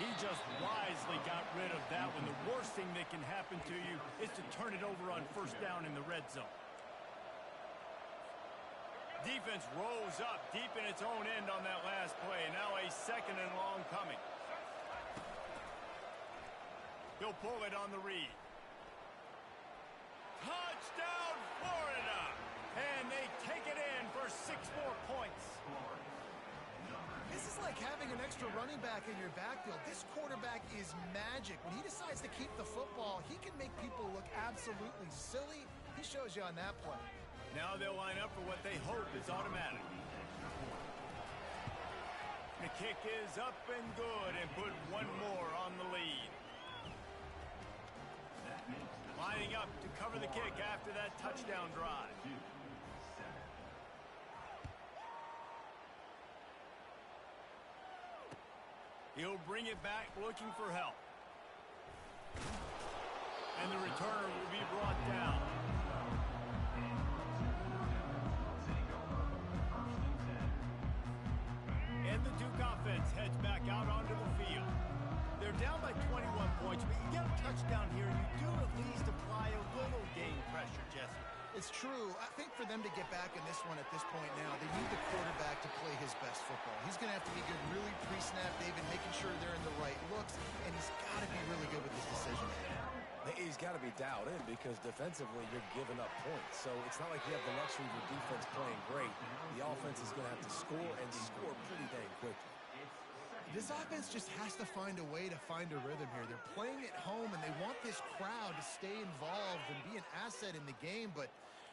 He just wisely got rid of that one. The worst thing that can happen to you is to turn it over on first down in the red zone. Defense rose up deep in its own end on that last play. Now a second and long coming. He'll pull it on the read. Touchdown, Florida! And they take it in for 6 more points. This is like having an extra running back in your backfield. This quarterback is magic. When he decides to keep the football, he can make people look absolutely silly. He shows you on that play. Now they'll line up for what they hope is automatic. The kick is up and good and put one more on the lead. Lining up to cover the kick after that touchdown drive. He'll bring it back looking for help. And the returner will be brought down. And the Duke offense heads back out onto the field. They're down by 21 points, but you get a touchdown here, and you do at least apply a little game pressure, Jesse. It's true. I think for them to get back in this one at this point now, they need the quarterback to play his best football. He's going to have to be good really pre-snap, David, making sure they're in the right looks, and he's got to be really good with his decision. He's got to be dialed in because defensively you're giving up points. So it's not like you have the luxury of your defense playing great. The offense is going to have to score and score pretty dang quickly. This offense just has to find a way to find a rhythm here. They're playing at home, and they want this crowd to stay involved and be an asset in the game, but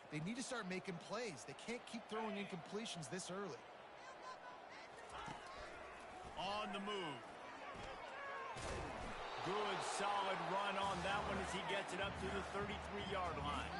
they need to start making plays. They can't keep throwing incompletions this early. On the move. Good, solid run on that one as he gets it up to the 33-yard line.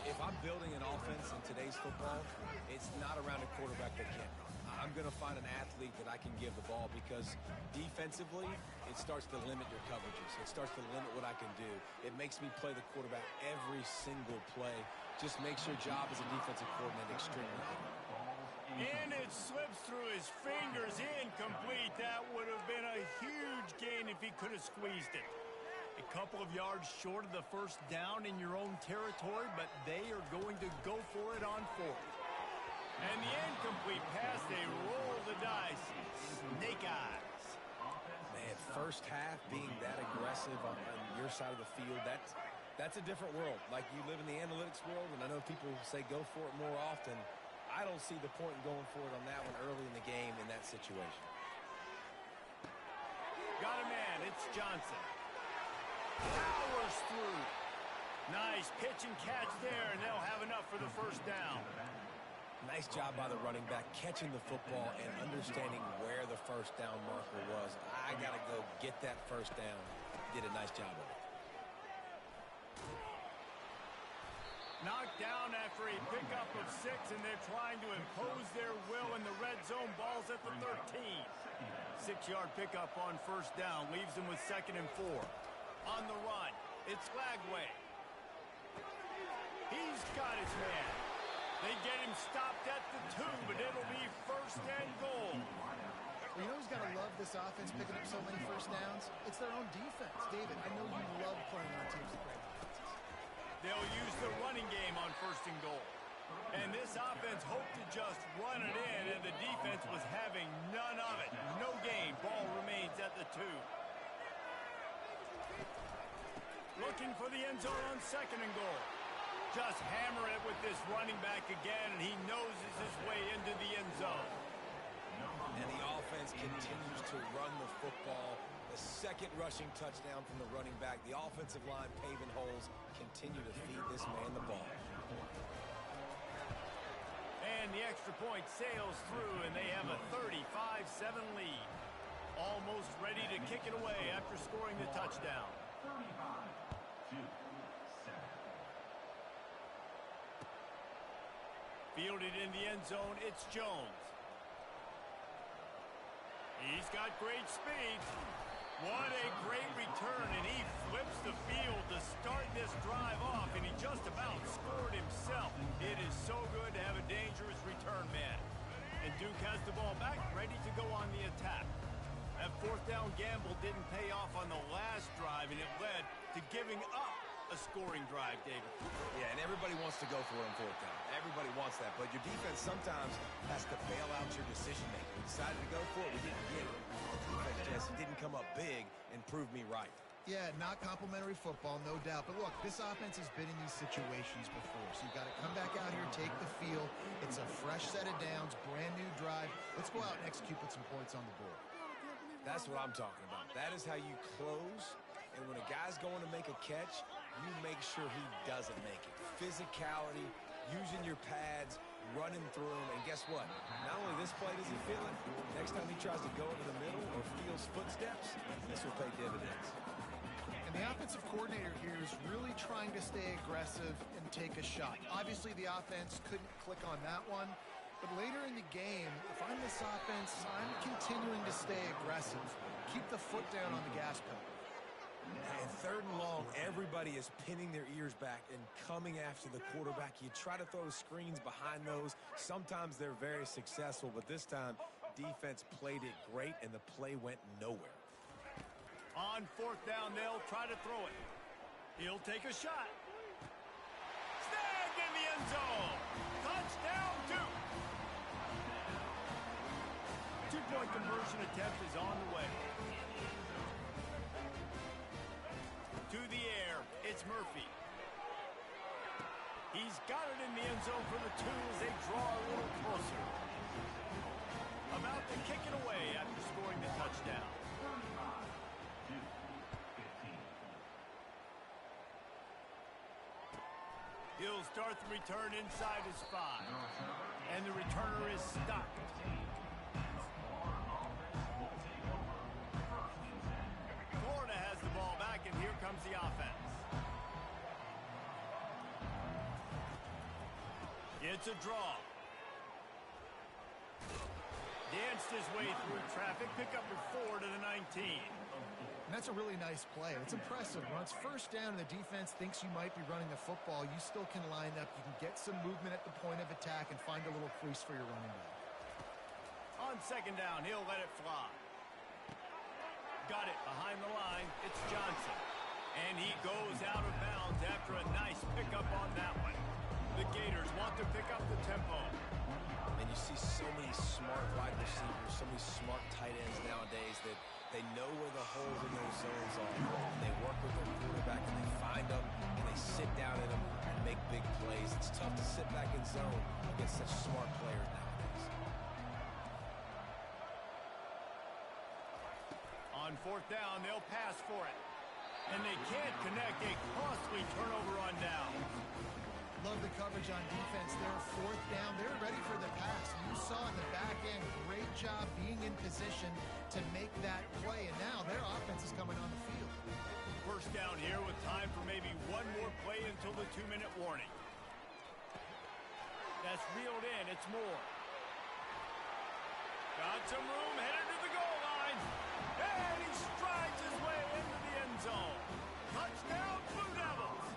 If I'm building an offense in today's football, it's not around a quarterback that can't run. I'm going to find an athlete that I can give the ball because defensively, it starts to limit your coverages. It starts to limit what I can do. It makes me play the quarterback every single play. Just makes your job as a defensive coordinator extremely hard. And it slips through his fingers, incomplete. That would have been a huge gain if he could have squeezed it. A couple of yards short of the first down in your own territory, but they are going to go for it on 4th. And the incomplete pass, they roll the dice. Snake eyes. Man, first half being that aggressive on your side of the field, that's a different world. Like, you live in the analytics world, and I know people say go for it more often. I don't see the point in going for it on that one early in the game in that situation. Got a man, it's Johnson. Powers through. Nice pitch and catch there, and they'll have enough for the first down. Nice job by the running back, catching the football and understanding where the first down marker was. I got to go get that first down. Did a nice job of it. Knocked down after a pickup of 6, and they're trying to impose their will in the red zone. Ball's at the 13. 6-yard pickup on first down leaves them with 2nd and 4. On the run, it's Lagway. He's got his man. They get him stopped at the 2, but it'll be 1st and goal. Well, you know who's got to love this offense picking up so many first downs? It's their own defense. David, I know you love playing on teams with great defenses. They'll use the running game on 1st and goal. And this offense hoped to just run it in, and the defense was having none of it. No gain. Ball remains at the 2. Looking for the end zone on 2nd and goal. Just hammer it with this running back again, and he noses his way into the end zone. And the offense continues to run the football. The 2nd rushing touchdown from the running back. The offensive line paving holes. Continue to feed this man the ball. And the extra point sails through, and they have a 35-7 lead. Almost ready to kick it away after scoring the touchdown. 35-7. Fielded in the end zone, it's Jones. He's got great speed. What a great return, and he flips the field to start this drive off, and he just about scored himself. It is so good to have a dangerous return man. And Duke has the ball back, ready to go on the attack. That fourth down gamble didn't pay off on the last drive, and it led to giving up a scoring drive, David. Yeah, and everybody wants to go for it on fourth down. Everybody wants that, but your defense sometimes has to bail out your decision-making. We decided to go for it. We didn't get it. The defense just didn't come up big and prove me right. Yeah, not complimentary football, no doubt. But look, this offense has been in these situations before, so you've got to come back out here, take the field. It's a fresh set of downs, brand new drive. Let's go out and execute with some points on the board. That's what I'm talking about. That is how you close. And when a guy's going to make a catch, you make sure he doesn't make it. Physicality, using your pads, running through him. And guess what? Not only this play does he feel it, next time he tries to go over the middle or feels footsteps, this will pay dividends. And the offensive coordinator here is really trying to stay aggressive and take a shot. Obviously, the offense couldn't click on that one. But later in the game, if I'm this offense, I'm continuing to stay aggressive. Keep the foot down on the gas pedal. And third and long, everybody is pinning their ears back and coming after the quarterback. You try to throw screens behind those. Sometimes they're very successful, but this time, defense played it great, and the play went nowhere. On fourth down, they'll try to throw it. He'll take a shot. Snagged in the end zone. Touchdown, Duke. Two-point conversion attempt is on the way. To the air, it's Murphy. He's got it in the end zone for the two as they draw a little closer. About to kick it away after scoring the touchdown. He'll start the return inside his 5. And the returner is stopped. Florida has the ball back, and here comes the offense. It's a draw. Danced his way through traffic. Pick up your 4 to the 19. And that's a really nice play. It's impressive. When it's first down and the defense thinks you might be running the football, you still can line up. You can get some movement at the point of attack and find a little crease for your running back. On second down, he'll let it fly. Got it behind the line. It's Johnson. And he goes out of bounds after a nice pickup on that one. The Gators want to pick up the tempo. And you see so many smart wide receivers, so many smart tight ends nowadays that they know where the holes in those zones are. And they work with their quarterback, and they find them, and they sit down in them and make big plays. It's tough to sit back in zone against such smart players nowadays. On fourth down, they'll pass for it. And they can't connect. A costly turnover on down. Love the coverage on defense there. Fourth down, they're ready for the pass. You saw in the back end, great job being in position to make that play. And now their offense is coming on the field. First down here with time for maybe one more play until the 2-minute warning. That's reeled in. It's Moore. Got some room, headed to the goal line. And he strides his way into the end zone. Touchdown, Blue Devils.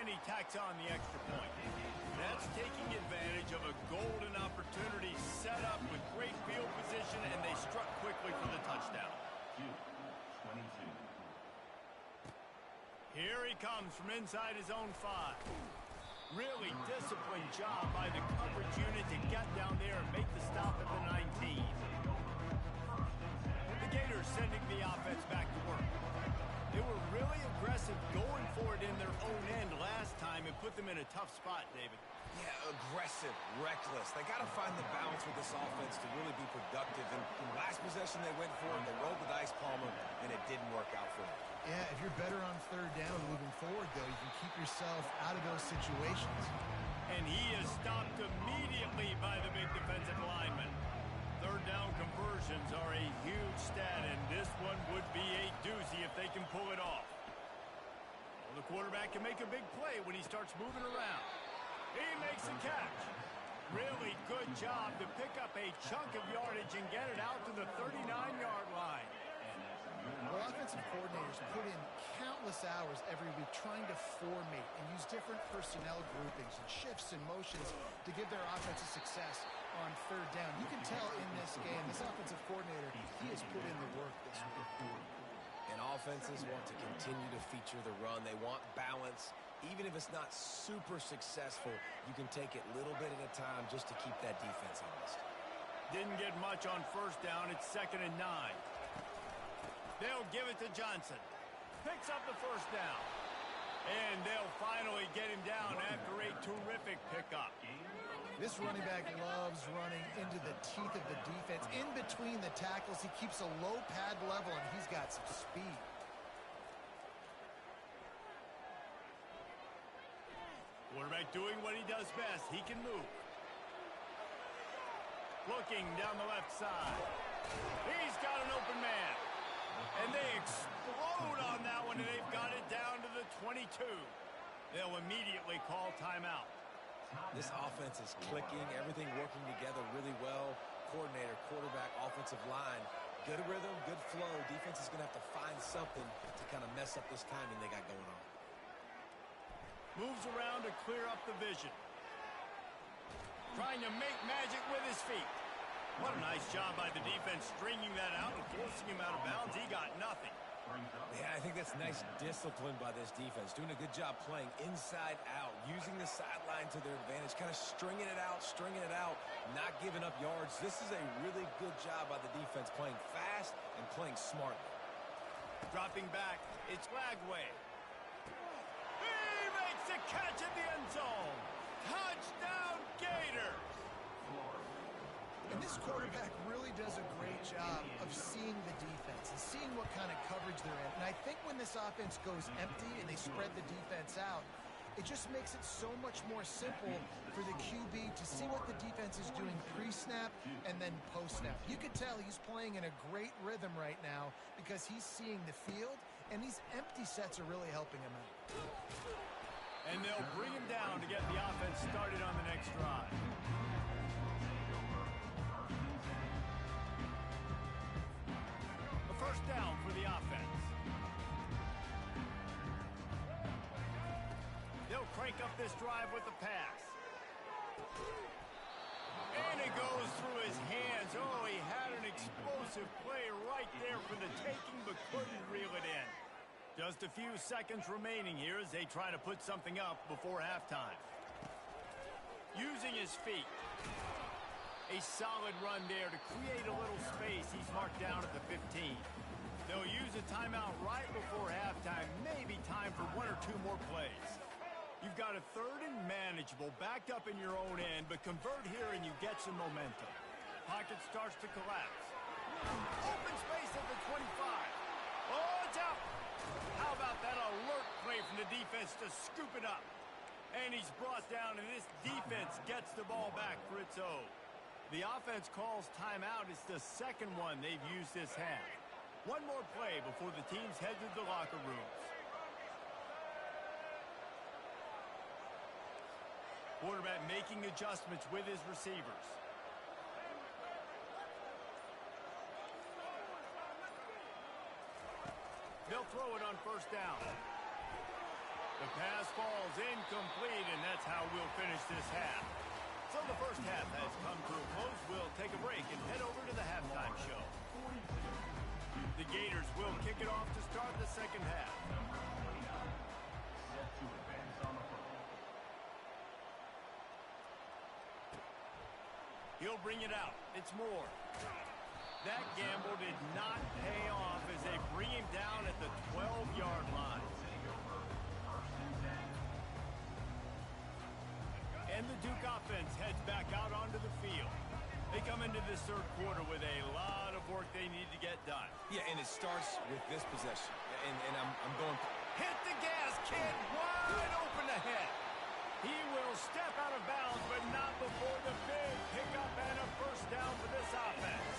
And he tacks on the extra point. That's taking advantage of a golden opportunity set up with great field position, and they struck quickly for the touchdown. 22. Here he comes from inside his own 5. Really disciplined job by the coverage unit to get down there and make the stop at the 19. The Gators sending the offense back to work. They were really aggressive going for it in their own end last time and put them in a tough spot, David. Yeah, aggressive, reckless. They got to find the balance with this offense to really be productive. And last possession they went for it, they rolled the dice, Palmer, and it didn't work out for them. Yeah, if you're better on third down moving forward, though, you can keep yourself out of those situations. And he is stopped immediately by the big defensive lineman. Third down conversions are a huge stat, and this one would be a doozy if they can pull it off. Well, the quarterback can make a big play when he starts moving around. He makes a catch. Really good job to pick up a chunk of yardage and get it out to the 39-yard line. Well, offensive coordinators put in countless hours every week trying to formate and use different personnel groupings and shifts and motions to give their offense success. on third down. You can tell in this game, this offensive coordinator, he has put in the work this week. And offenses want to continue to feature the run. They want balance. Even if it's not super successful, you can take it little bit at a time just to keep that defense honest. Didn't get much on first down. It's 2nd and 9. They'll give it to Johnson. Picks up the first down. And they'll finally get him down after a terrific pickup. This running back loves running into the teeth of the defense. In between the tackles, he keeps a low pad level, and he's got some speed. Quarterback doing what he does best. He can move. Looking down the left side. He's got an open man. And they explode on that one, and they've got it down to the 22. They'll immediately call timeout. This offense is clicking, everything working together really well. Coordinator, quarterback, offensive line, good rhythm, good flow. Defense is going to have to find something to kind of mess up this timing they got going on. Moves around to clear up the vision. Trying to make magic with his feet. What a nice job by the defense stringing that out and forcing him out of bounds. He got nothing. Yeah, I think that's nice discipline by this defense. Doing a good job playing inside out, using the sideline to their advantage, kind of stringing it out, not giving up yards. This is a really good job by the defense, playing fast and playing smartly. Dropping back, it's Lagway. He makes a catch in the end zone. Touchdown, Gators! And this quarterback really does a great job of seeing the defense and seeing what kind of coverage they're in. And I think when this offense goes empty and they spread the defense out, it just makes it so much more simple for the QB to see what the defense is doing pre-snap and then post-snap. You could tell he's playing in a great rhythm right now because he's seeing the field, and these empty sets are really helping him out. And they'll bring him down to get the offense started on the next drive. First down for the offense. They'll crank up this drive with the pass. And it goes through his hands. Oh, he had an explosive play right there for the taking, but couldn't reel it in. Just a few seconds remaining here as they try to put something up before halftime. Using his feet. A solid run there to create a little space. He's marked down at the 15. They'll use a timeout right before halftime. Maybe time for one or two more plays. You've got a 3rd and manageable, backed up in your own end, but convert here and you get some momentum. Pocket starts to collapse. Open space at the 25. Oh, it's out. How about that alert play from the defense to scoop it up? And he's brought down, and this defense gets the ball back for its own. The offense calls timeout. It's the second one they've used this half. One more play before the teams head to the locker rooms. Quarterback making adjustments with his receivers. They'll throw it on first down. The pass falls incomplete, and that's how we'll finish this half. So the first half has come to a close. We'll take a break and head over to the halftime show. The Gators will kick it off to start the second half. He'll bring it out. It's Moore. That gamble did not pay off as they bring him down at the 12-yard line. And the Duke offense heads back out onto the field. They come into this third quarter with a lot of work they need to get done. Yeah, and it starts with this possession. And I'm going... Hit the gas, kid! Wide open ahead. He will step out of bounds, but not before the big pickup and a first down for this offense.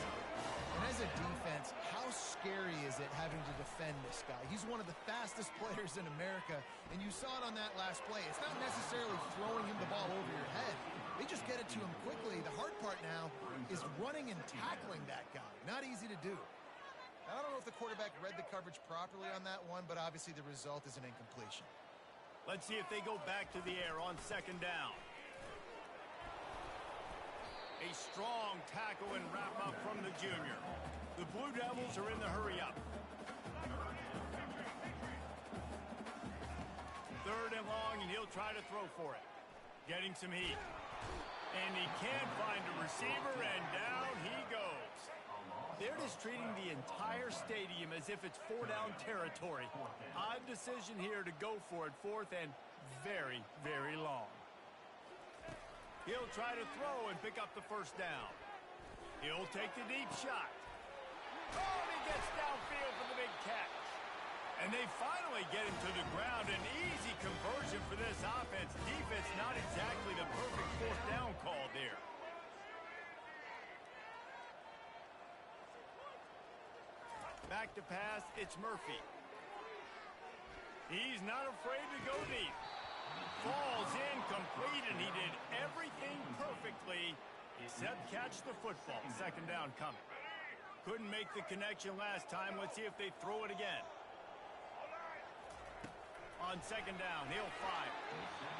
And as a defense, how scary is it having to defend this guy? He's one of the fastest players in America, and you saw it on that last play. It's not necessarily throwing him the ball over your head. They just get it to him quickly. The hard part now is running and tackling that guy. Not easy to do. I don't know if the quarterback read the coverage properly on that one, but obviously the result is an incompletion. Let's see if they go back to the air on second down. A strong tackle and wrap-up from the junior. The Blue Devils are in the hurry-up. 3rd and long, and he'll try to throw for it. Getting some heat. And he can't find a receiver, and down he goes. They're just treating the entire stadium as if it's 4-down territory. Odd decision here to go for it, 4th and very, very long. He'll try to throw and pick up the 1st down. He'll take the deep shot. Oh, and he gets downfield for the big catch. And they finally get him to the ground. An easy conversion for this offense. Defense not exactly the perfect 4th down call there. Back to pass, it's Murphy. He's not afraid to go deep. Falls incomplete, and he did everything perfectly except catch the football. 2nd down coming. Couldn't make the connection last time. Let's see if they throw it again. On 2nd down, he'll fire.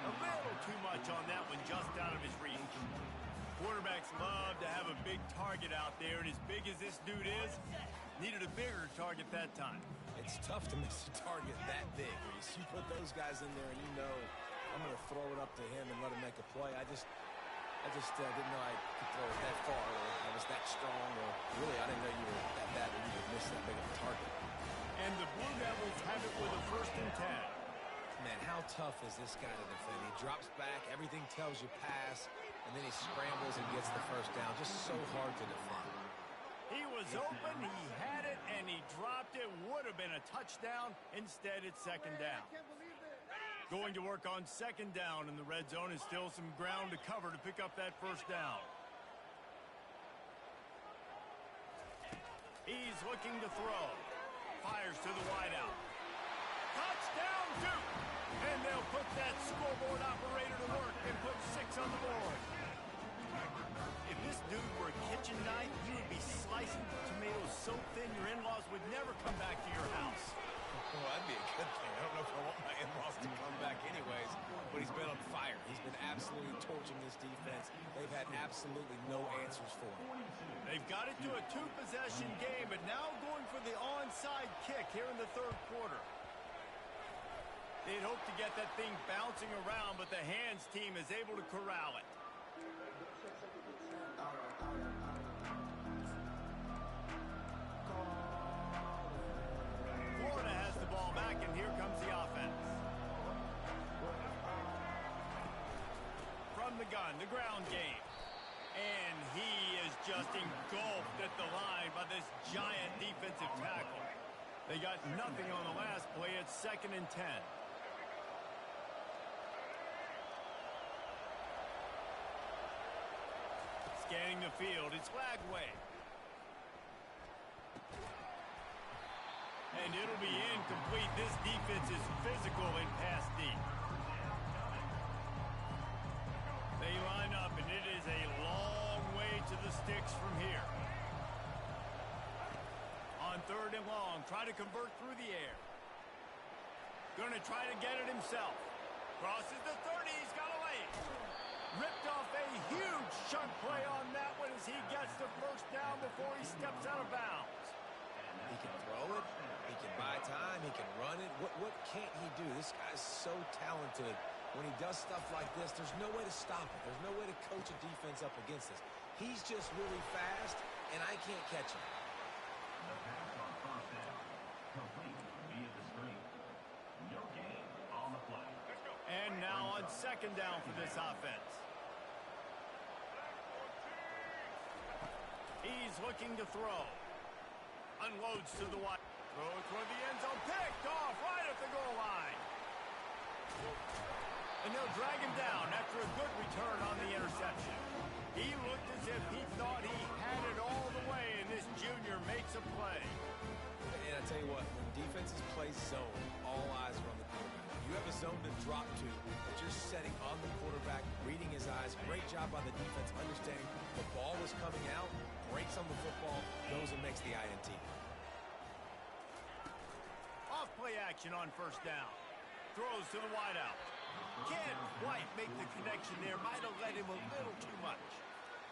A little too much on that one, just out of his reach. Quarterbacks love to have a big target out there, and as big as this dude is, needed a bigger target that time. It's tough to miss a target that big, Reese. You put those guys in there, and you know I'm going to throw it up to him and let him make a play. I just didn't know I could throw it that far, or I was that strong, or really I didn't know you were that bad that you could miss that big of a target. And the Blue Devils have it with a 1st and 10. Man, how tough is this guy to defend? He drops back, everything tells you pass, and then he scrambles and gets the 1st down. Just so hard to defend. He was open, he had it, and he dropped it. Would have been a touchdown. Instead, it's 2nd down. Going to work on 2nd down in the red zone, is still some ground to cover to pick up that 1st down. He's looking to throw. Fires to the wideout. Touchdown, Duke! And they'll put that scoreboard operator to work and put 6 on the board. If this dude were a kitchen knife, you would be slicing tomatoes so thin your in-laws would never come back to your house. Well, that'd be a good thing. I don't know if I want my in-laws to come back anyways, but he's been on fire. He's been absolutely torching this defense. They've had absolutely no answers for him. They've got it to a 2-possession game, but now going for the onside kick here in the 3rd quarter. They'd hope to get that thing bouncing around, but the hands team is able to corral it. Florida has the ball back, and here comes the offense. From the gun, the ground game. And he is just engulfed at the line by this giant defensive tackle. They got nothing on the last play. It's 2nd and 10. Scanning the field, it's Lagway. And it'll be incomplete. This defense is physical in pass deep. They line up, and it is a long way to the sticks from here. On 3rd and long, try to convert through the air. Going to try to get it himself. Crosses the 30, he's got a lane. Ripped off a huge chunk play on that one as he gets the 1st down before he steps out of bounds. He can throw it. He can buy time. He can run it. What can't he do? This guy's so talented. When he does stuff like this, there's no way to stop it. There's no way to coach a defense up against this. He's just really fast, and I can't catch him. The pass on 1st down. Complete via the screen. No gain on the play. And now on 2nd down for this offense. He's looking to throw. Unloads to the wide. Throw toward the end zone. Picked off right at the goal line. And they'll drag him down after a good return on the interception. He looked as if he thought he had it all the way, and this junior makes a play. And I tell you what, when defenses play zone, all eyes are on the quarterback. You have a zone to drop to, but you're setting on the quarterback, reading his eyes. Great job by the defense, understanding the ball was coming out, breaks on the football, goes and makes the INT. Off play action on 1st down. Throws to the wideout. Can't quite make the connection there. Might have let him a little too much.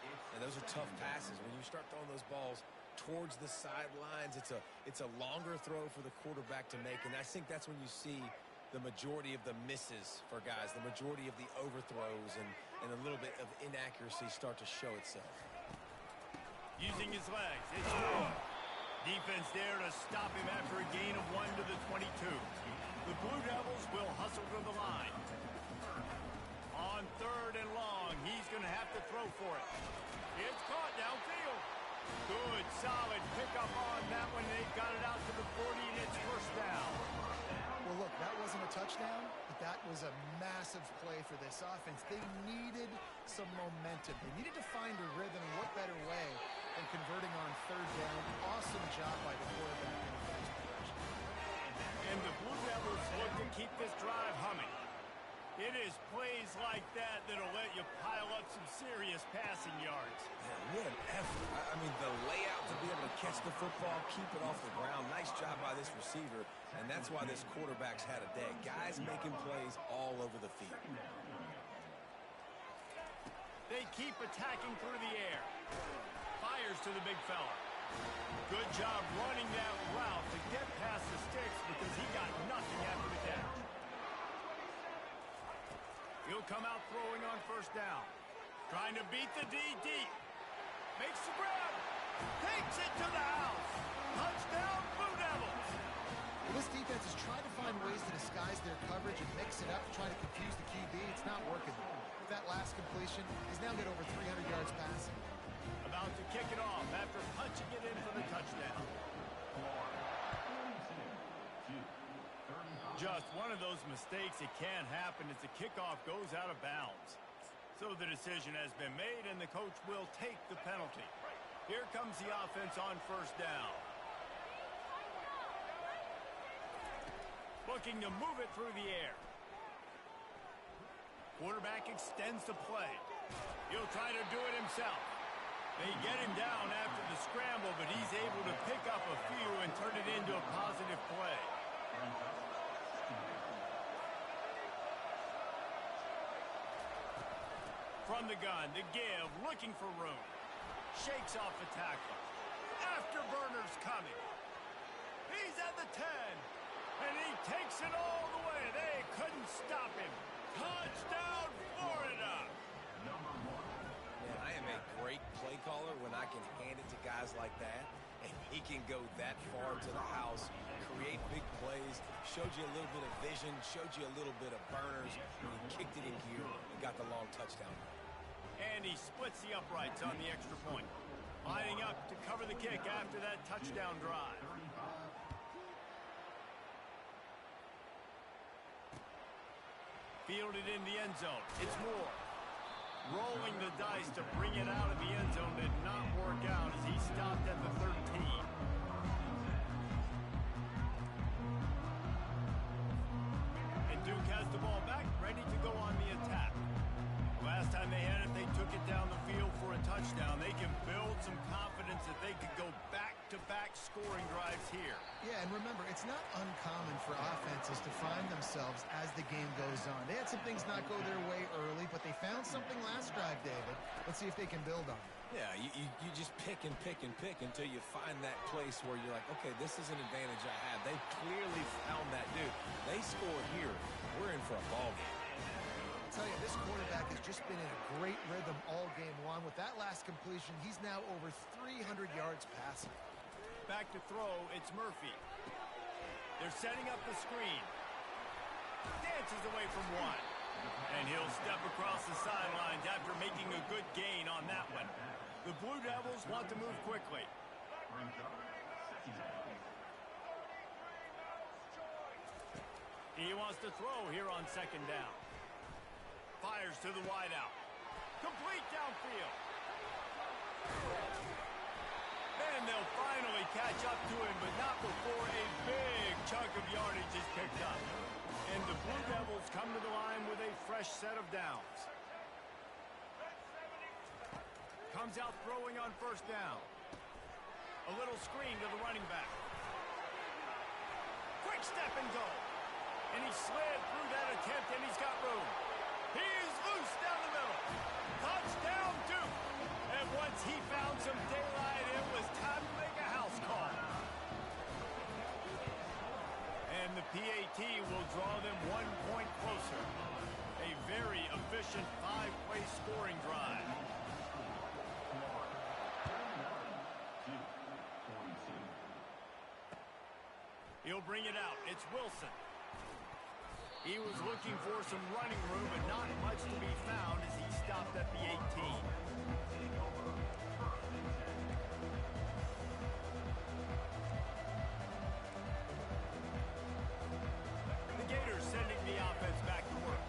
It's And those are tough passes. When you start throwing those balls towards the sidelines, it's a longer throw for the quarterback to make, and I think that's when you see the majority of the misses for guys, the majority of the overthrows, and a little bit of inaccuracy start to show itself. Using his legs, it's Moore. Defense there to stop him after a gain of 1 to the 22. The Blue Devils will hustle to the line. On 3rd and long, he's going to have to throw for it. It's caught downfield. Good, solid pickup on that one. They got it out to the 40, and it's first down. Well, look, that wasn't a touchdown, but that was a massive play for this offense. They needed some momentum. They needed to find a rhythm, and what better way than converting on 3rd down. Awesome job by the quarterback in the first possession. And the Blue Devils look to keep this drive humming. It is plays like that that'll let you pile up some serious passing yards. Man, what an effort. I mean, the layout to be able to catch the football, keep it off the ground. Nice job by this receiver, and that's why this quarterback's had a day. Guys making plays all over the field. They keep attacking through the air. Fires to the big fella. Good job running that route to get past the sticks because he got nothing after the catch. He'll come out throwing on 1st down. Trying to beat the D deep. Makes the grab. Takes it to the house. Touchdown, Blue Devils. This defense is trying to find ways to disguise their coverage and mix it up, trying to confuse the QB. It's not working. With that last completion, he's now got over 300 yards passing. About to kick it off after punching it in for the touchdown. Just one of those mistakes that can happen as the kickoff goes out of bounds. So the decision has been made, and the coach will take the penalty. Here comes the offense on 1st down. Looking to move it through the air. Quarterback extends the play. He'll try to do it himself. They get him down after the scramble, but he's able to pick up a few and turn it into a positive play. From the gun, the give, looking for room. Shakes off the tackle. Afterburner's coming. He's at the 10. And he takes it all the way. They couldn't stop him. Touchdown, Florida. Man, I am a great play caller when I can hand it to guys like that. And he can go that far to the house, create big plays, showed you a little bit of vision, showed you a little bit of burners, and he kicked it in gear and got the long touchdown. And he splits the uprights on the extra point. Lining up to cover the kick after that touchdown drive. Fielded in the end zone. It's Moore. Rolling the dice to bring it out of the end zone did not work out as he stopped at the 13. And Duke has the ball back, ready to go on the attack. Last time they had it, they took it down the field for a touchdown. They can build some confidence that they could go back-to-back scoring drives here. Yeah, and remember, it's not uncommon for offenses to find themselves as the game goes on. They had some things not go their way early, but they found something last drive, David. Let's see if they can build on it. Yeah, you just pick and pick and pick until you find that place where you're like, okay, this is an advantage I have. They clearly found that dude. They score here. We're in for a ball game. I'll tell you, this quarterback has just been in a great rhythm all game long. With that last completion, he's now over 300 yards passing. Back to throw, it's Murphy. They're setting up the screen. Dances away from one. And he'll step across the sidelines after making a good gain on that one. The Blue Devils want to move quickly. He wants to throw here on 2nd down. Fires to the wideout. Complete downfield. Then they'll finally catch up to him, but not before a big chunk of yardage is picked up. And the Blue Devils come to the line with a fresh set of downs. Comes out throwing on 1st down. A little screen to the running back. Quick step and go. And he slid through that attempt, and he's got room. He is loose down the middle. Touchdown, Duke. And Once he found some daylight, it was time to make a house call. And the PAT will draw them 1 point closer. A very efficient 5-play scoring drive. He'll bring it out. It's Wilson. He was looking for some running room, but not much to be found as he stopped at the 18. The Gators sending the offense back to work.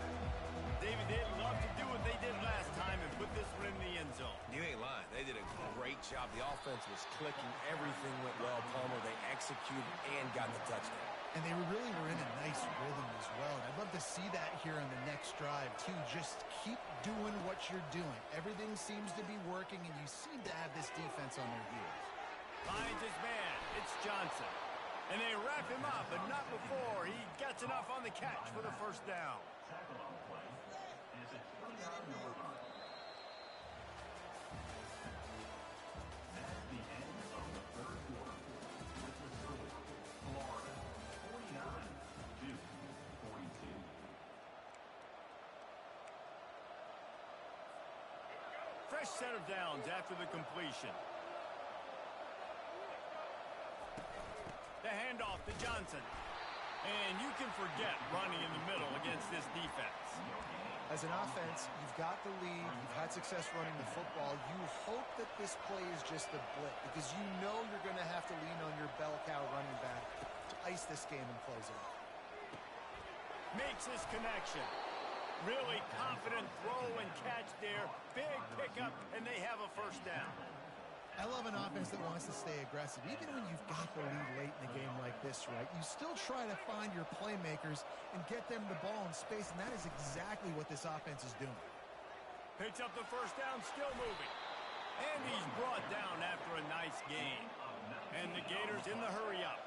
David, they'd love to do what they did last time and put this one in the end zone. You ain't lying. They did a great job. The offense was clicking. Everything went well, Palmer. They executed and got the touchdown. And they really were in a nice rhythm as well. And I'd love to see that here in the next drive, too. Just keep doing what you're doing. Everything seems to be working, and you seem to have this defense on their heels. Finds his man. It's Johnson. And they wrap him up, but not before he gets enough on the catch for the first down. Tackle on the play is a 20-yard number. That's the end of the third quarter. With the score, Florida 49-42. Fresh set of downs after the completion. The handoff to Johnson. And you can forget running in the middle against this defense. As an offense, you've got the lead. You've had success running the football. You hope that this play is just a blip because you know you're going to have to lean on your bell cow running back to ice this game and close it out. Makes his connection. Really confident throw and catch there. Big pickup, and they have a first down. I love an offense that wants to stay aggressive. Even when you've got the lead late in a game like this, right, you still try to find your playmakers and get them the ball in space, and that is exactly what this offense is doing. Picks up the first down, still moving. And he's brought down after a nice gain. And the Gators in the hurry up.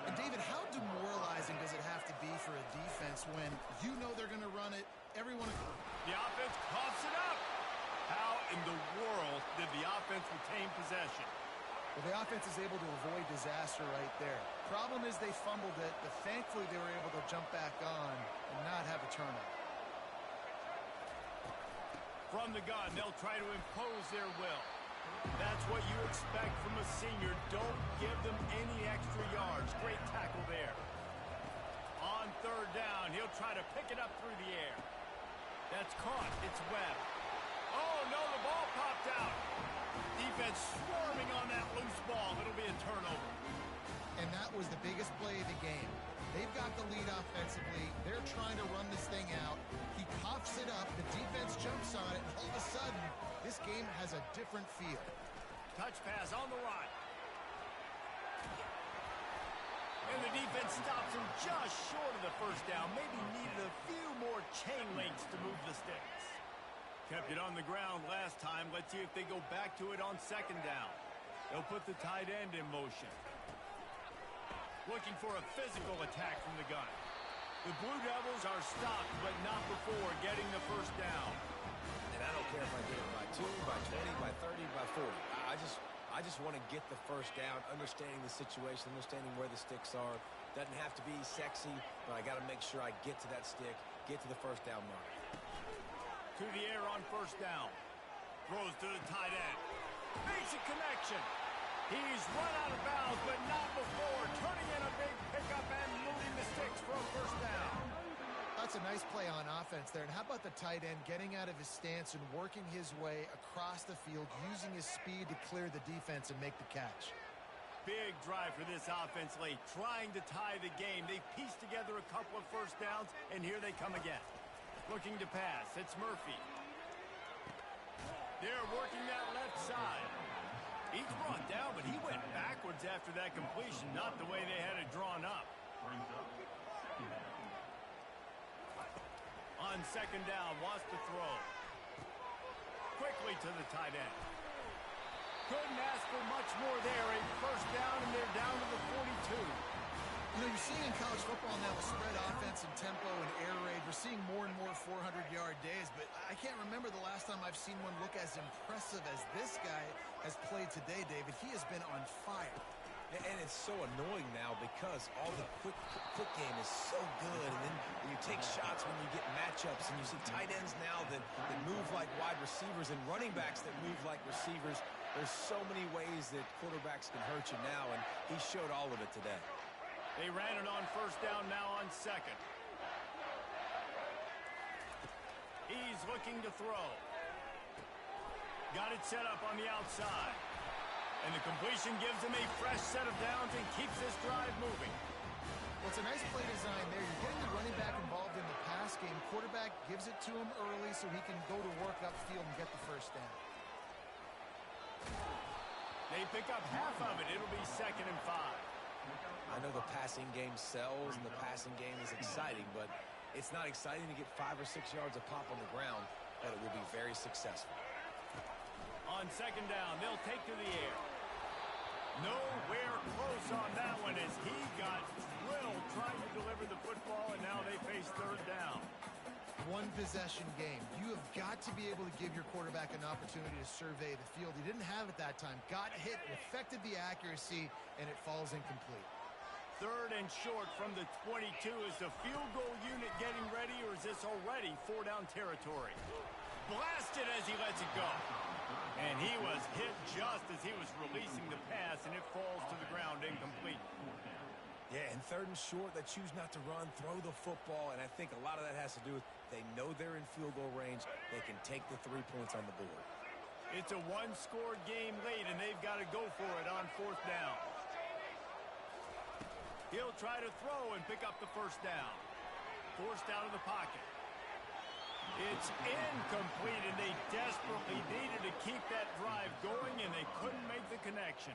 And David, how demoralizing does it have to be for a defense when you know they're going to run it, everyone... The offense coughs it up. How in the world did the offense retain possession? Well, the offense is able to avoid disaster right there. Problem is they fumbled it, but thankfully they were able to jump back on and not have a turnover. From the gun, they'll try to impose their will. That's what you expect from a senior. Don't give them any extra yards. Great tackle there. On third down, he'll try to pick it up through the air. That's caught. It's Webb. Oh, no, the ball popped out. Defense swarming on that loose ball. It'll be a turnover. And that was the biggest play of the game. They've got the lead offensively. They're trying to run this thing out. He coughs it up. The defense jumps on it. And all of a sudden, this game has a different feel. Touch pass on the run. And the defense stops him just short of the first down. Maybe needed a few more chain links to move the sticks. Kept it on the ground last time. Let's see if they go back to it on second down. They'll put the tight end in motion. Looking for a physical attack from the gun. The Blue Devils are stopped, but not before getting the first down. And I don't care if I get it by 2, by 20, by 30, by 40. I just want to get the first down, understanding the situation, understanding where the sticks are. Doesn't have to be sexy, but I got to make sure I get to that stick, get to the first down mark. To the air on first down. Throws to the tight end. Makes a connection. He's run out of bounds, but not before. Turning in a big pickup and moving the sticks for a first down. That's a nice play on offense there. And how about the tight end getting out of his stance and working his way across the field, using his speed to clear the defense and make the catch. Big drive for this offense late, trying to tie the game. They pieced together a couple of first downs, and here they come again. Looking to pass. It's Murphy. They're working that left side. He's brought down, but he went backwards after that completion, not the way they had it drawn up. On second down, wants to throw. Quickly to the tight end. Couldn't ask for much more there. A first down, and they're down to the 42. You know, you're seeing in college football now a spread offense and tempo and air raid. We're seeing more and more 400-yard days, but I can't remember the last time I've seen one look as impressive as this guy has played today, David. He has been on fire. And it's so annoying now because all the quick game is so good. And then you take shots when you get matchups, and you see tight ends now that move like wide receivers and running backs that move like receivers. There's so many ways that quarterbacks can hurt you now, and he showed all of it today. They ran it on first down, now on second. He's looking to throw. Got it set up on the outside. And the completion gives him a fresh set of downs and keeps this drive moving. Well, it's a nice play design there. You're getting the running back involved in the pass game. Quarterback gives it to him early so he can go to work upfield and get the first down. They pick up half of it. It'll be 2nd and 5. I know the passing game sells and the passing game is exciting, but it's not exciting to get 5 or 6 yards a pop on the ground, but it will be very successful. On 2nd down, they'll take to the air. Nowhere close on that one as he got drilled trying to deliver the football, and now they face 3rd down. One possession game. You have got to be able to give your quarterback an opportunity to survey the field. He didn't have it that time. Got hit, affected the accuracy, and it falls incomplete. 3rd and short from the 22. Is the field goal unit getting ready, or is this already 4-down territory? Blasted as he lets it go. And he was hit just as he was releasing the pass, and it falls to the ground incomplete. Yeah, and 3rd and short, they choose not to run, throw the football, and I think a lot of that has to do with they know they're in field goal range. They can take the 3 points on the board. It's a one-score game late, and they've got to go for it on 4th down. He'll try to throw and pick up the first down. Forced out of the pocket. It's incomplete, and they desperately needed to keep that drive going, and they couldn't make the connection.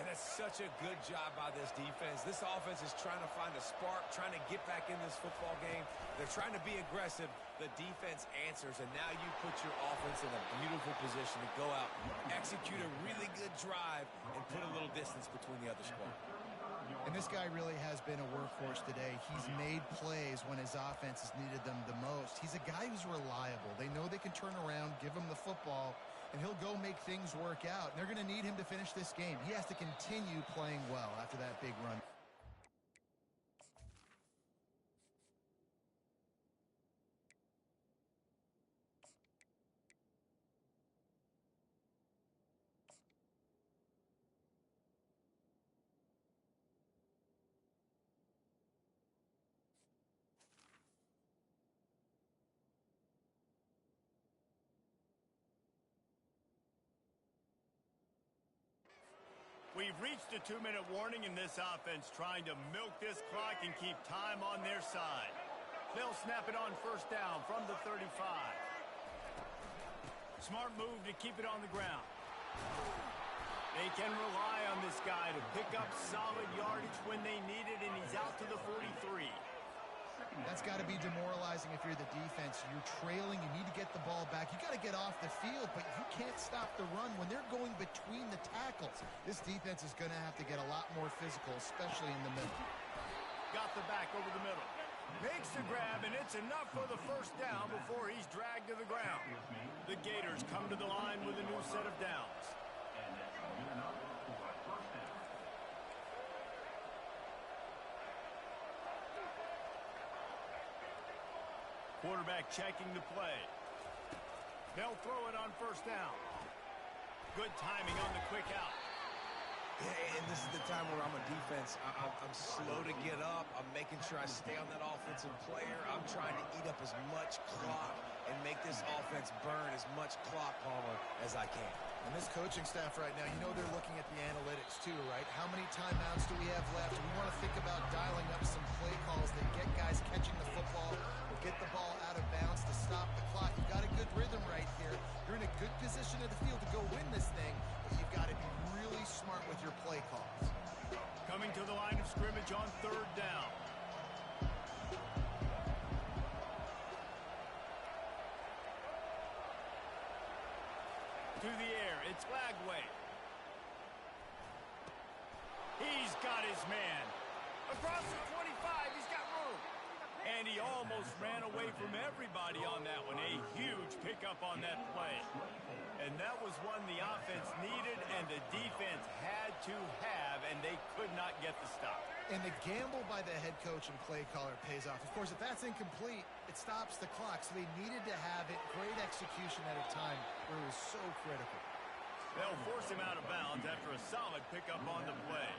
And that's such a good job by this defense. This offense is trying to find a spark, trying to get back in this football game. They're trying to be aggressive. The defense answers, and now you put your offense in a beautiful position to go out, execute a really good drive, and put a little distance between the other squad. And this guy really has been a workhorse today. He's made plays when his offense has needed them the most. He's a guy who's reliable. They know they can turn around, give him the football, and he'll go make things work out. And they're going to need him to finish this game. He has to continue playing well after that big run. We've reached a 2-minute warning in this offense, trying to milk this clock and keep time on their side. They'll snap it on first down from the 35. Smart move to keep it on the ground. They can rely on this guy to pick up solid yardage when they need it, and he's out to the 43. That's got to be demoralizing if you're the defense. You're trailing. You need to get the ball back. You got to get off the field, but you can't stop the run when they're going between the tackles. This defense is going to have to get a lot more physical, especially in the middle. Got the back over the middle. Makes the grab, and it's enough for the first down before he's dragged to the ground. The Gators come to the line with a new set of downs. And that's good enough for a first down. Quarterback checking the play. They'll throw it on first down. Good timing on the quick out. Yeah, and this is the time where I'm a defense. I'm slow to get up. I'm making sure I stay on that offensive player. I'm trying to eat up as much clock and make this offense burn as much clock, Palmer, as I can. And this coaching staff right now, you know they're looking at the analytics too, right? How many timeouts do we have left? We want to think about dialing up some play calls that get guys catching the football or get the ball out of bounds to stop the clock. You've got a good rhythm right here. You're in a good position of the field to go win this thing, but you've got to be really smart with your play calls. Coming to the line of scrimmage on third down. To the air, it's Lagway. He's got his man. Across the 25, he's got room. And he almost ran away from everybody on that one. A huge pickup on that play. And that was one the offense needed and the defense had to have, and they could not get the stop. And the gamble by the head coach and play caller pays off. Of course, if that's incomplete, it stops the clock. So they needed to have it. Great execution at a time where it was so critical. They'll force him out of bounds after a solid pickup on the play.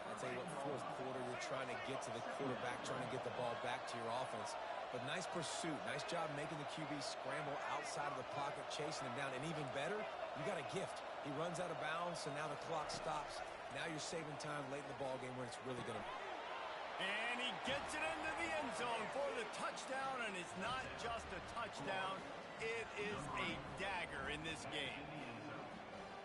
I'll tell you what, fourth quarter, you're trying to get to the quarterback, trying to get the ball back to your offense. But nice pursuit. Nice job making the QB scramble outside of the pocket, chasing him down. And even better, you got a gift. He runs out of bounds, so now the clock stops. Now you're saving time late in the ballgame when it's really going to... And he gets it into the end zone for the touchdown, and it's not just a touchdown. It is a dagger in this game.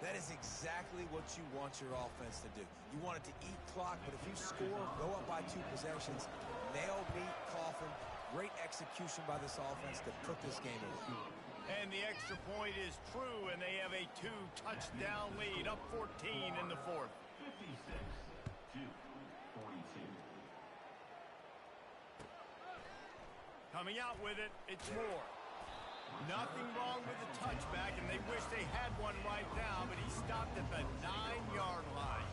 That is exactly what you want your offense to do. You want it to eat clock, but if you score, go up by 2 possessions, nail, meet, coffin. Great execution by this offense to put this game away. And the extra point is true, and they have a 2-touchdown lead, up 14 in the fourth. 56-42. Coming out with it, it's Moore. Nothing wrong with the touchback, and they wish they had one right now, but he stopped at the 9-yard line.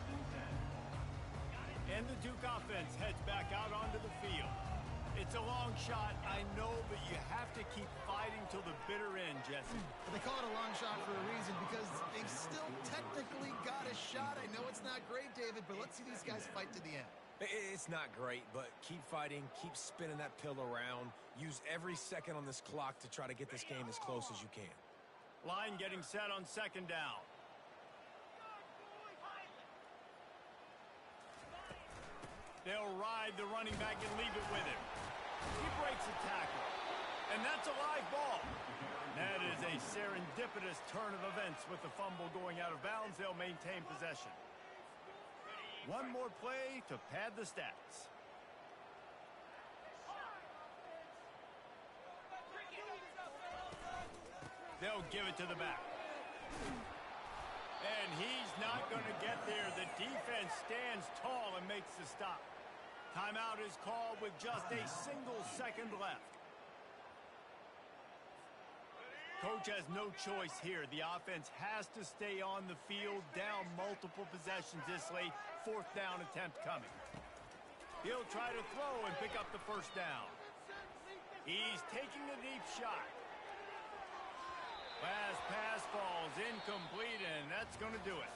And the Duke offense heads back out onto the field. It's a long shot, I know, but you have to keep fighting till the bitter end, Jesse. But they call it a long shot for a reason because they've still technically got a shot. I know it's not great, David, but let's see these guys fight to the end. It's not great, but keep fighting, keep spinning that pill around. Use every second on this clock to try to get this game as close as you can. Line getting set on second down. They'll ride the running back and leave it with him. He breaks a tackle. And that's a live ball. That is a serendipitous turn of events with the fumble going out of bounds. They'll maintain possession. One more play to pad the stats. They'll give it to the back. And he's not going to get there. The defense stands tall and makes the stop. Timeout is called with just a single second left. Coach has no choice here. The offense has to stay on the field, down multiple possessions this late. 4th down attempt coming. He'll try to throw and pick up the first down. He's taking a deep shot. Last pass falls incomplete, and that's going to do it.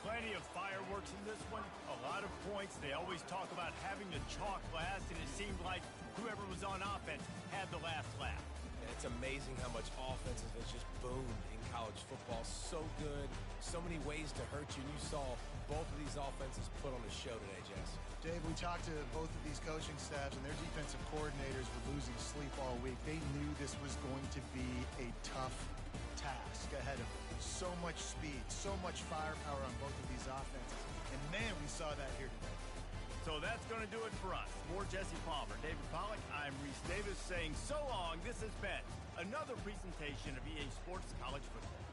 Plenty of fireworks in this one. A lot of points. They always talk about having the chalk last, and it seemed like whoever was on offense had the last laugh. And it's amazing how much offense has just boomed in college football. So good. So many ways to hurt you. And you saw both of these offenses put on a show today, Jess. Dave, we talked to both of these coaching staffs, and their defensive coordinators were losing sleep all week. They knew this was going to be a tough task ahead of them. So much speed, so much firepower on both of these offenses. And, man, we saw that here today. So that's going to do it for us. For Jesse Palmer, David Pollack, I'm Reese Davis saying so long. This has been another presentation of EA Sports College Football.